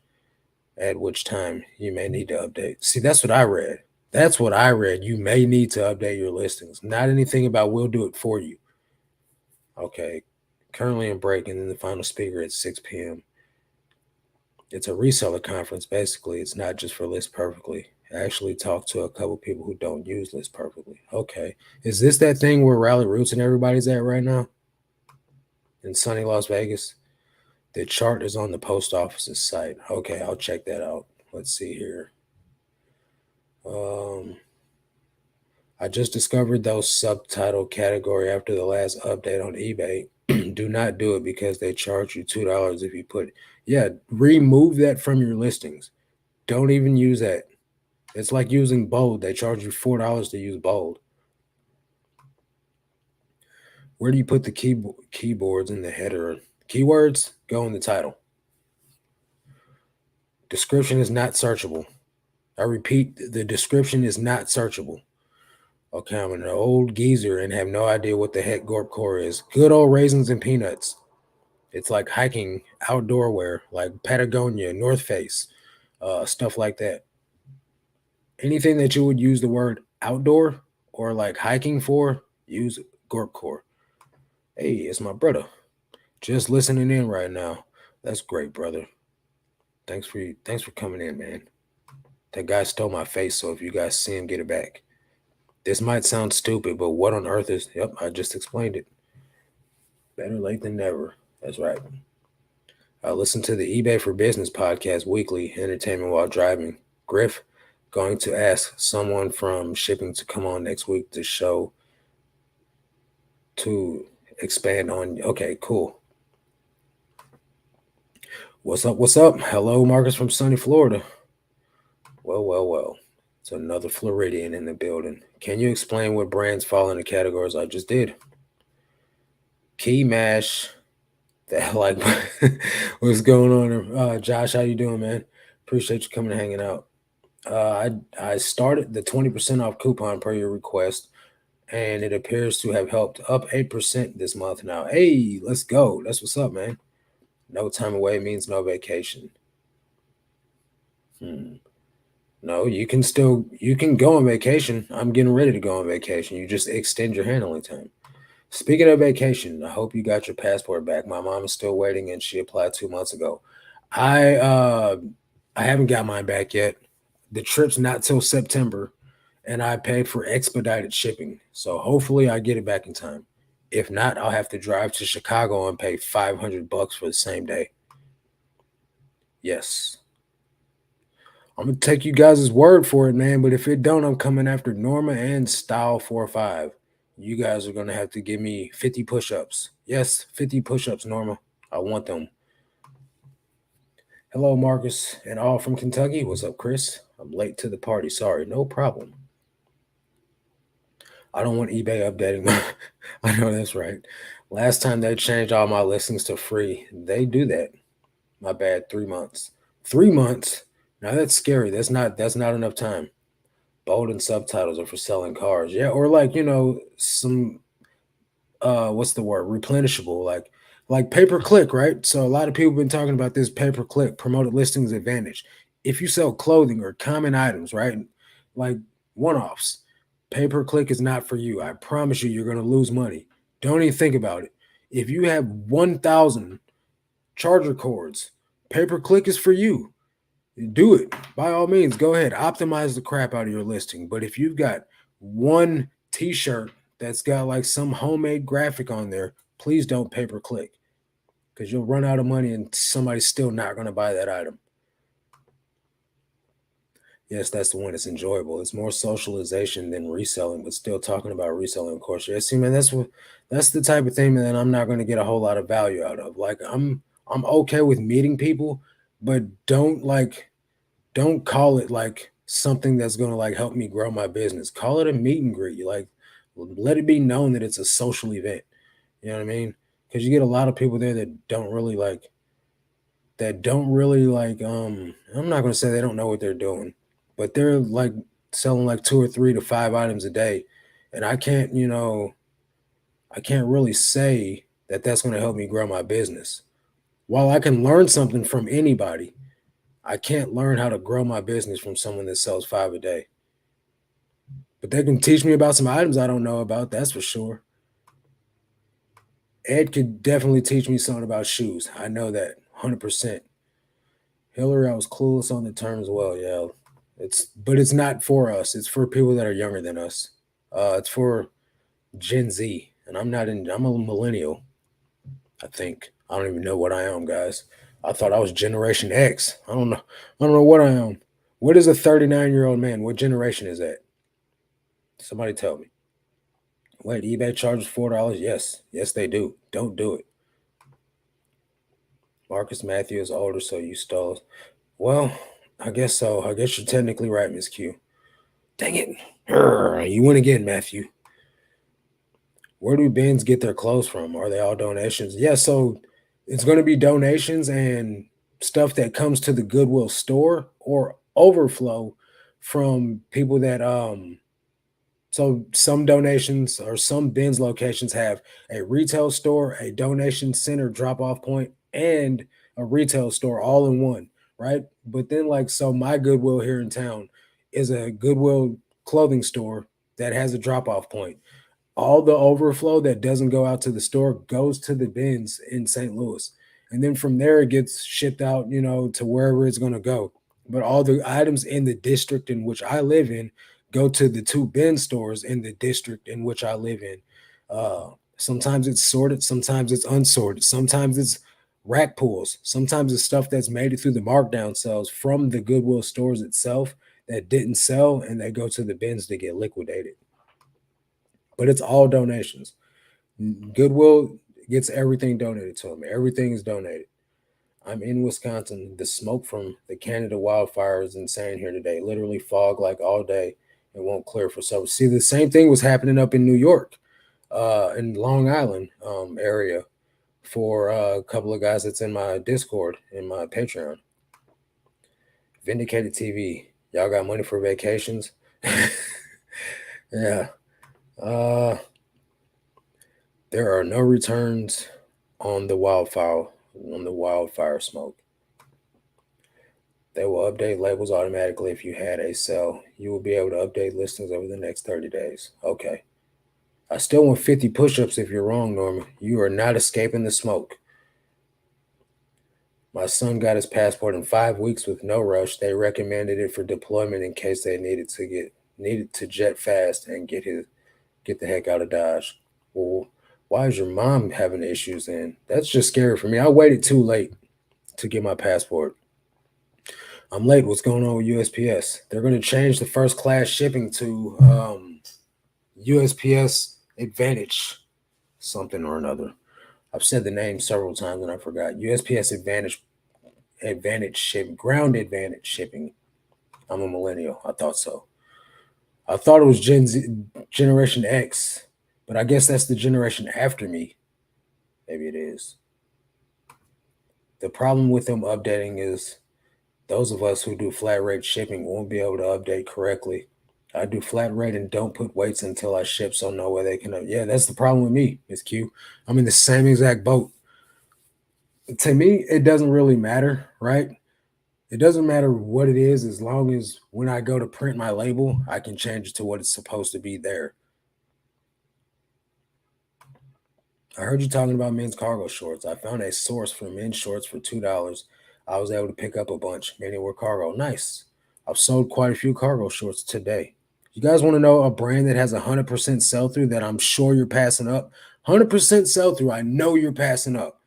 at which time you may need to update. See, that's what I read. That's what I read. You may need to update your listings. Not anything about we'll do it for you. Okay. Currently in break, and then the final speaker at 6 p.m. It's a reseller conference, basically. It's not just for List Perfectly. I actually talked to a couple people who don't use List Perfectly. Okay. Is this that thing where Rally Roots and everybody's at right now in sunny Las Vegas? The chart is on the post office's site. Okay, I'll check that out. Let's see here. Um, I just discovered those subtitle category after the last update on eBay. Do not do it because they charge you $2 if you put. Yeah, remove that from your listings. Don't even use that. It's like using bold. They charge you $4 to use bold. Where do you put the keyboards in the header? Keywords go in the title. Description is not searchable. I repeat, the description is not searchable. Okay, I'm an old geezer and have no idea what the heck Gorpcore is. Good old raisins and peanuts. It's like hiking outdoor wear, like Patagonia, North Face, stuff like that. Anything that you would use the word outdoor or like hiking for, use Gorpcore. Hey, it's my brother. Just listening in right now. That's great, brother. Thanks for coming in, man. That guy stole my face, so if you guys see him, get it back. This might sound stupid, but what on earth is? Yep, I just explained it. Better late than never. That's right. I listen to the eBay for Business podcast weekly, entertainment while driving. Griff, going to ask someone from shipping to come on next week to show to expand on. Okay, cool. What's up? What's up? Hello, Marcus from sunny Florida. Well, well, well. It's another Floridian in the building. Can you explain what brands fall into categories? I just did. Key Mash. That like what's going on? Josh, how you doing, man? Appreciate you coming and hanging out. I started the 20% off coupon per your request, and it appears to have helped up 8% this month now. Hey, let's go. That's what's up, man. No time away means no vacation. Hmm. No, you can go on vacation. I'm getting ready to go on vacation. You just extend your handling time. Speaking of vacation, I hope you got your passport back. My mom is still waiting and she applied 2 months ago. I uh I haven't got mine back yet. The trip's not till September and I paid for expedited shipping. So hopefully I get it back in time. If not, I'll have to drive to Chicago and pay $500 for the same day. Yes. I'm gonna take you guys' word for it, man. But if it don't, I'm coming after Norma and Style 45. You guys are gonna have to give me 50 push-ups. Yes, 50 push-ups, Norma. I want them. Hello, Marcus, and all from Kentucky. What's up, Chris? I'm late to the party. Sorry, no problem. I don't want eBay updating. I know that's right. Last time they changed all my listings to free. They do that. My bad. 3 months. 3 months. Now that's scary. That's not enough time. Bold and subtitles are for selling cars. Yeah, or like, some what's the word? Replenishable, like pay per click, right? So a lot of people have been talking about this pay per click promoted listings advantage. If you sell clothing or common items, right? Like one-offs, pay per click is not for you. I promise you you're going to lose money. Don't even think about it. If you have 1,000 charger cords, pay per click is for you. Do it by all means. Go ahead, optimize the crap out of your listing. But if you've got one T-shirt that's got like some homemade graphic on there, please don't pay per click because you'll run out of money and somebody's still not going to buy that item. Yes, that's the one. It's enjoyable. It's more socialization than reselling, but still talking about reselling, of course. Yeah, see, man, that's the type of thing that I'm not going to get a whole lot of value out of. Like I'm okay with meeting people, but don't call it like something that's going to like help me grow my business. Call it a meet and greet. Like let it be known that it's a social event. You know what I mean? Because you get a lot of people there that don't really like I'm not going to say they don't know what they're doing, but they're like selling like 2 or 3 to 5 items a day, and I can't really say that that's going to help me grow my business. While I can learn something from anybody, I can't learn how to grow my business from someone that sells 5 a day. But they can teach me about some items I don't know about, that's for sure. Ed could definitely teach me something about shoes. I know that 100%. Hillary, I was clueless on the term as well. Yeah, it's not for us. It's for people that are younger than us. It's for Gen Z, and I'm not in. I'm a millennial. I think I don't even know what I am, guys. I thought I was Generation X. I don't know. I don't know what I am. What is a 39-year-old man? What generation is that? Somebody tell me. Wait, eBay charges $4? Yes, yes they do. Don't do it. Marcus Matthew is older, so you stole. Well, I guess so. I guess you're technically right, Miss Q. Dang it. You win again, Matthew. Where do bands get their clothes from? Are they all donations? Yeah, so it's going to be donations and stuff that comes to the Goodwill store or overflow from people that so some donations or some bins locations have a retail store, a donation center drop off point, and a retail store all in one, right? But then like so my Goodwill here in town is a Goodwill clothing store that has a drop off point. All the overflow that doesn't go out to the store goes to the bins in St. Louis. And then from there it gets shipped out, to wherever it's going to go. But all the items in the district in which I live in go to the two bin stores in the district in which I live in. Sometimes it's sorted, sometimes it's unsorted, sometimes it's rack pools, sometimes it's stuff that's made it through the markdown sales from the Goodwill stores itself that didn't sell and they go to the bins to get liquidated. But it's all donations. Goodwill gets everything donated to them. Everything is donated. I'm in Wisconsin. The smoke from the Canada wildfire is insane here today. Literally fog like all day. It won't clear for so. See, the same thing was happening up in New York, in Long Island area for a couple of guys that's in my Discord in my Patreon. Vindicated TV. Y'all got money for vacations? Yeah. Uh, there are no returns on the wildfire smoke. They will update labels automatically if you had a sale. You will be able to update listings over the next 30 days. Okay. I still want 50 push-ups if you're wrong, Norman. You are not escaping the smoke. My son got his passport in 5 weeks with no rush. They recommended it for deployment in case they needed to jet fast and get the heck out of Dodge. Well, why is your mom having issues then? That's just scary for me. I waited too late to get my passport. I'm late. What's going on with USPS? They're going to change the first class shipping to USPS Advantage, something or another. I've said the name several times and I forgot. USPS Advantage ship, ground Advantage shipping. I'm a millennial. I thought so. I thought it was Generation X, but I guess that's the generation after me. Maybe it is. The problem with them updating is those of us who do flat rate shipping won't be able to update correctly. I do flat rate and don't put weights until I ship, so no way they can. Yeah, that's the problem with me, Miss Q. I'm in the same exact boat. To me, it doesn't really matter, right? It doesn't matter what it is as long as when I go to print my label, I can change it to what it's supposed to be there. I heard you talking about men's cargo shorts. I found a source for men's shorts for $2. I was able to pick up a bunch. Many were cargo. Nice. I've sold quite a few cargo shorts today. You guys want to know a brand that has 100% sell through that I'm sure you're passing up? 100% sell through. I know you're passing up.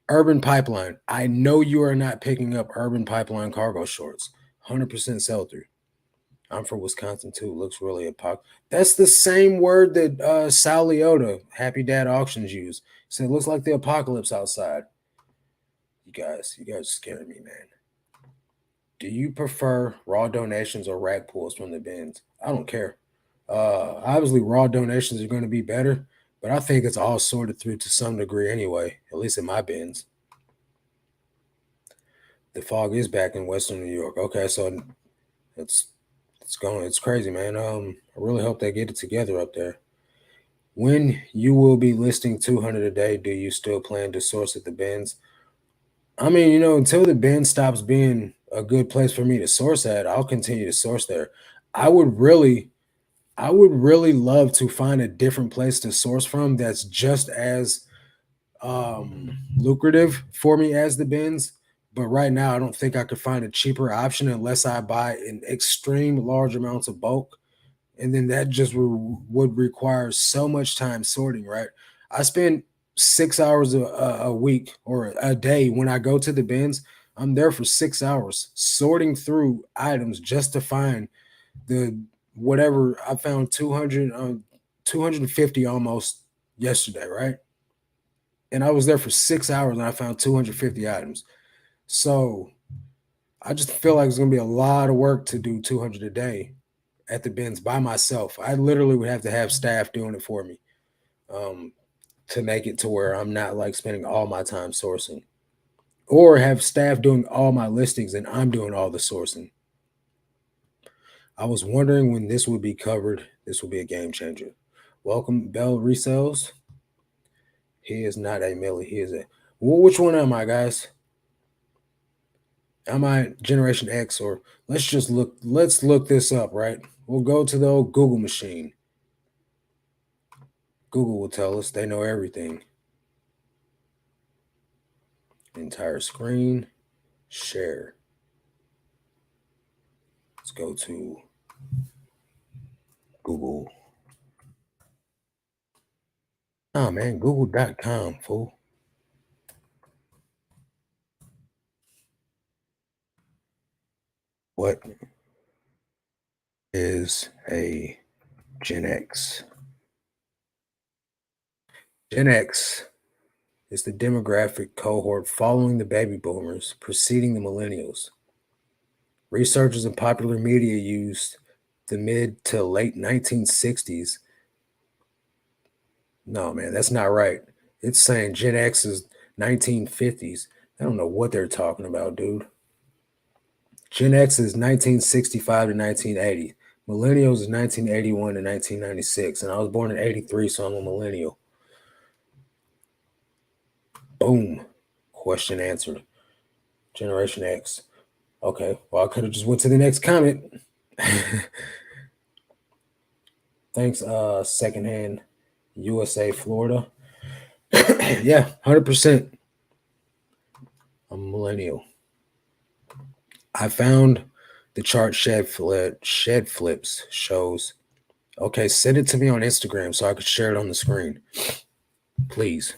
Urban Pipeline. I know you are not picking up Urban Pipeline cargo shorts. 100% sell through. I'm from Wisconsin too. Looks really apocalyptic. That's the same word that Sal Leota, Happy Dad Auctions, used. He said, looks like the apocalypse outside. You guys are scaring me, man. Do you prefer raw donations or rack pulls from the bins? I don't care. Obviously, raw donations are going to be better, but I think it's all sorted through to some degree anyway, at least in my bins. The fog is back in Western New York. Okay, so it's crazy, man. I really hope they get it together up there. When you will be listing 200 a day, do you still plan to source at the bins? I mean, until the bin stops being a good place for me to source at, I'll continue to source there. I would really, I would really love to find a different place to source from that's just as lucrative for me as the bins, But right now, I don't think I could find a cheaper option unless I buy in extreme large amounts of bulk, and then that just would require so much time sorting. Right, I spend 6 hours a week or a day when I go to the bins. I'm there for 6 hours sorting through items just to find the whatever I found 200 250 almost yesterday, right? And I was there for 6 hours and I found 250 items. So I just feel like it's gonna be a lot of work to do 200 a day at the bins by myself. I literally would have to have staff doing it for me, um, to make it to where I'm not like spending all my time sourcing, or have staff doing all my listings and I'm doing all the sourcing. I was wondering when this would be covered. This will be a game changer. Welcome, Bell Resells. He is not a Millie. He is a. Well, which one am I, guys? Am I Generation X, or let's just look? Let's look this up, right? We'll go to the old Google machine. Google will tell us they know everything. Entire screen, share. Let's go to Google. Oh man, Google.com, fool. What is a Gen X? Gen X is the demographic cohort following the baby boomers, preceding the millennials. Researchers and popular media used the mid to late 1960s. No, man, that's not right. It's saying Gen X is 1950s. I don't know what they're talking about, dude. Gen X is 1965 to 1980. Millennials is 1981 to 1996. And I was born in 83, so I'm a millennial. Boom. Question answered. Generation X. Okay, well, I could have just went to the next comment. Thanks, secondhand USA, Florida. Yeah, 100%. I'm a millennial. I found the chart shed flips shows. Okay, send it to me on Instagram so I could share it on the screen, please.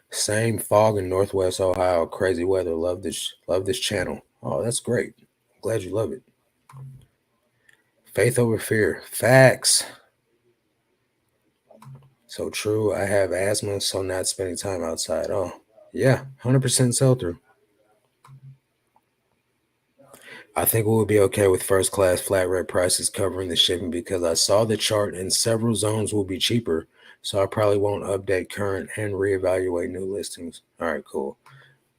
Same fog in Northwest Ohio. Crazy weather. Love this channel. Oh, that's great. Glad you love it. Faith over fear. Facts. So true. I have asthma, so not spending time outside. Oh, yeah, 100% sell through. I think we'll be okay with first class flat rate prices covering the shipping because I saw the chart and several zones will be cheaper. So I probably won't update current and reevaluate new listings. All right, cool.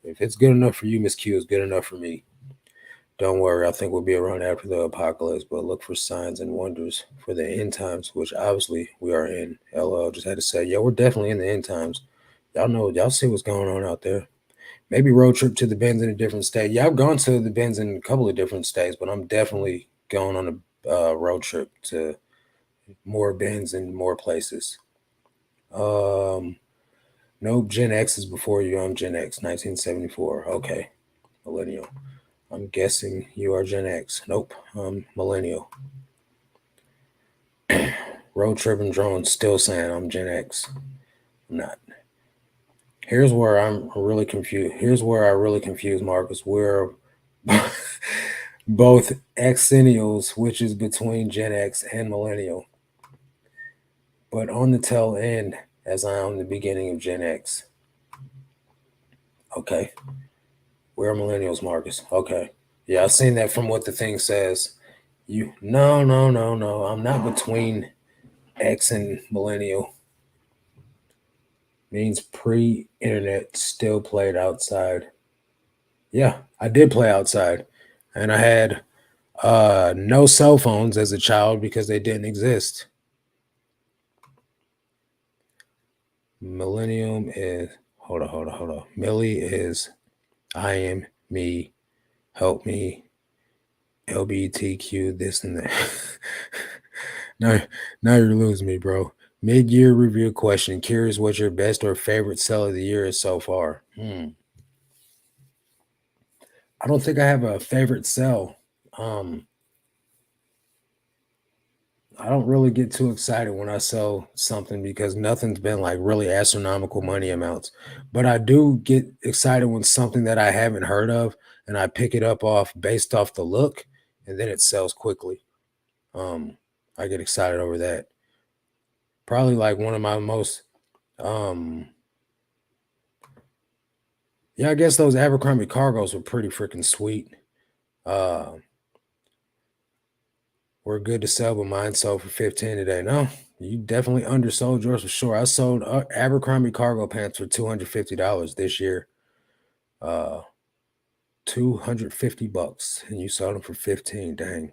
If it's good enough for you, Miss Q, it's good enough for me. Don't worry, I think we'll be around after the apocalypse, but look for signs and wonders for the end times, which obviously we are in. LL just had to say, yeah, we're definitely in the end times. Y'all know, y'all see what's going on out there. Maybe road trip to the bins in a different state. Yeah, I've gone to the bins in a couple of different states, but I'm definitely going on a road trip to more bins and more places. Um, nope, Gen X is before you. I'm Gen X, 1974. Okay, millennial. I'm guessing you are Gen X. Nope, I'm millennial. Road trip and drones, still saying I'm Gen X. I'm not. Here's where I'm really confused. Here's where I really confuse Marcus. We're both Xennials, which is between Gen X and millennial, but on the tail end as I am the beginning of Gen X. Okay. We're millennials, Marcus. Okay. Yeah, I've seen that from what the thing says. You no. I'm not between X and millennial. Means pre-internet still played outside. Yeah, I did play outside. And I had no cell phones as a child because they didn't exist. Millennium is hold on. Millie is I am me, help me, LBTQ, this and that. now, now you're losing me, bro. Mid-year review question. Curious what your best or favorite sell of the year is so far. I don't think I have a favorite sell. Um, I don't really get too excited when I sell something because nothing's been like really astronomical money amounts. But I do get excited when something that I haven't heard of and I pick it up off based off the look and then it sells quickly. Um, I get excited over that. Probably like one of my most um yeah, I guess those Abercrombie cargos were pretty freaking sweet. Uh we're good to sell, but mine sold for 15 today. No, you definitely undersold yours for sure. I sold Abercrombie cargo pants for $250 this year. Uh, 250 bucks, and you sold them for 15. Dang,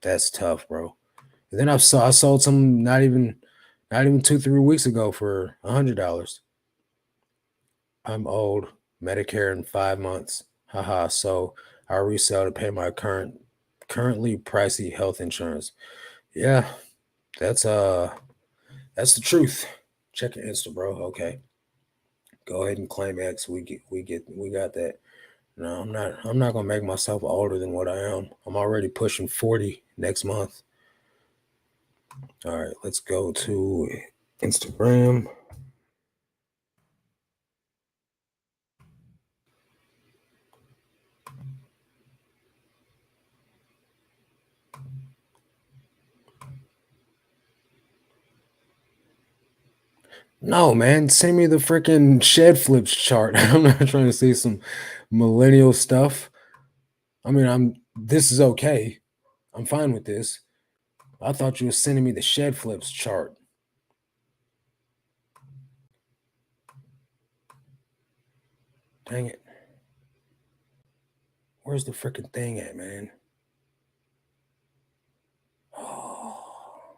that's tough, bro. And then I sold some not even 2 3 weeks ago for $100. I'm old, Medicare in 5 months. Haha. So I resell to pay my currently pricey health insurance. Yeah, that's that's the truth. Check your Insta, bro. Okay. Go ahead and claim X. We got that. No, I'm not gonna make myself older than what I am. I'm already pushing 40 next month. All right, let's go to Instagram. No, man, send me the freaking shed flips chart. I'm not trying to see some millennial stuff. I mean, this is okay. I'm fine with this. I thought you were sending me the shed flips chart. Dang it. Where's the freaking thing at, man? Oh,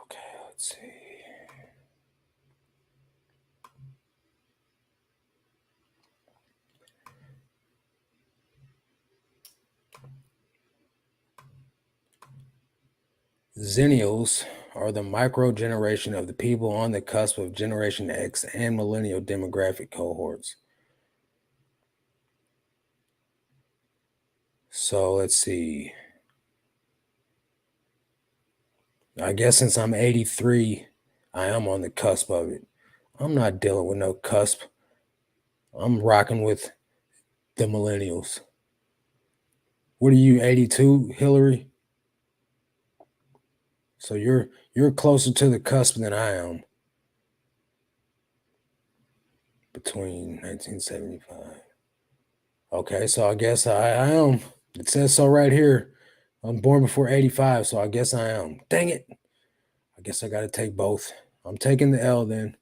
okay, let's see. Zennials are the micro generation of the people on the cusp of Generation X and millennial demographic cohorts. So let's see. I guess since I'm 83, I am on the cusp of it. I'm not dealing with no cusp. I'm rocking with the millennials. What are you, 82, Hillary? So you're closer to the cusp than I am between 1975. Okay, so I guess I am. It says so right here. I'm born before 85, so I guess I am. Dang it. I guess I got to take both. I'm taking the L then.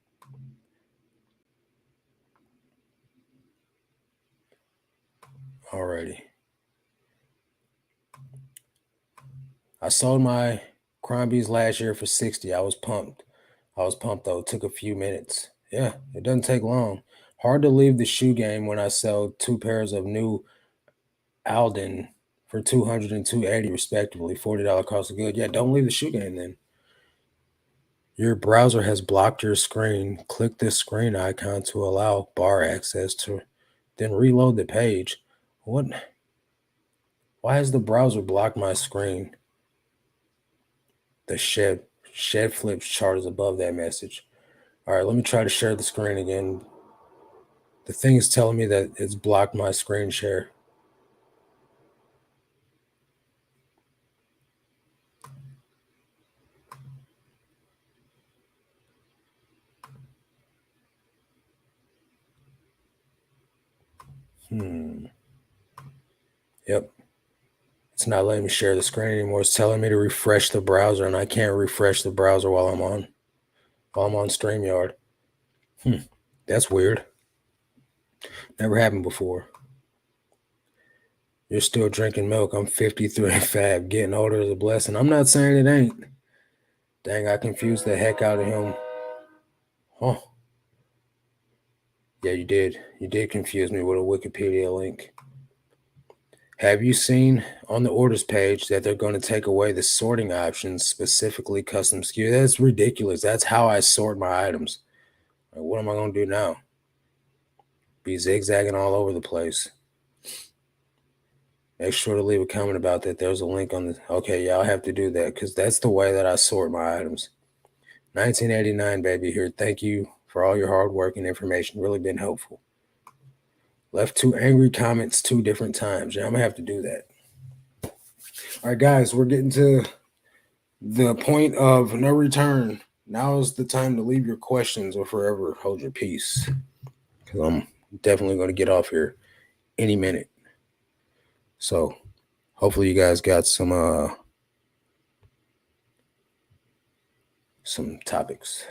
Alrighty. I sold my Crombie's last year for 60. I was pumped. I was pumped though. It took a few minutes. Yeah, it doesn't take long. Hard to leave the shoe game when I sell two pairs of new Alden for 200 and 280 respectively. $40 cost of good. Yeah, don't leave the shoe game then. Your browser has blocked your screen. Click this screen icon to allow bar access to then reload the page. What? Why has the browser blocked my screen? The shed flips chart is above that message. All right, let me try to share the screen again. The thing is telling me that it's blocked my screen share. Hmm. Yep. It's not letting me share the screen anymore. It's telling me to refresh the browser, and I can't refresh the browser while I'm on StreamYard. Hmm. That's weird. Never happened before. You're still drinking milk. I'm 53 and fab. Getting older is a blessing. I'm not saying it ain't. Dang, I confused the heck out of him. Huh. Yeah, you did. You did confuse me with a Wikipedia link. Have you seen on the orders page that they're going to take away the sorting options, specifically custom SKU? That's ridiculous. That's how I sort my items. Like, what am I going to do now? Be zigzagging all over the place. Make sure to leave a comment about that. There's a link on the. Okay, yeah, I'll have to do that because that's the way that I sort my items. 1989, baby, here. Thank you for all your hard work and information. Really been helpful. Left 2 angry comments 2 different times. Yeah, I'm gonna have to do that. All right, guys, we're getting to the point of no return. Now is the time to leave your questions or forever hold your peace. Because I'm definitely going to get off here any minute. So hopefully you guys got some topics.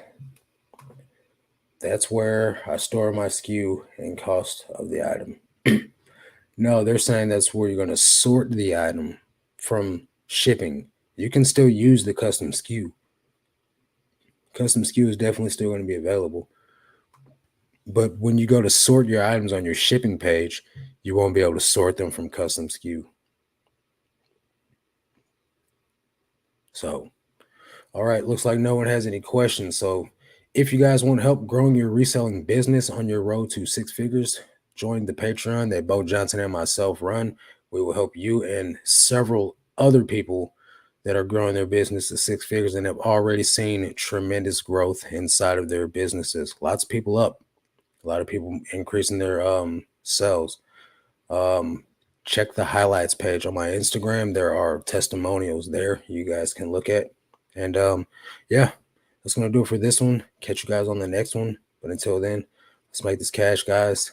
That's where I store my SKU and cost of the item. No, they're saying that's where you're going to sort the item from shipping. You can still use the custom SKU. Custom SKU is definitely still going to be available. But when you go to sort your items on your shipping page, you won't be able to sort them from custom SKU. So, all right, looks like no one has any questions. So, if you guys want help growing your reselling business on your road to 6 figures, join the Patreon that Bo Johnson and myself run. We will help you and several other people that are growing their business to 6 figures and have already seen tremendous growth inside of their businesses. Lots of people up, a lot of people increasing their sales. Check the highlights page on my Instagram. There are testimonials there you guys can look at. And yeah, that's going to do it for this one. Catch you guys on the next one. But until then, let's make this cash, guys.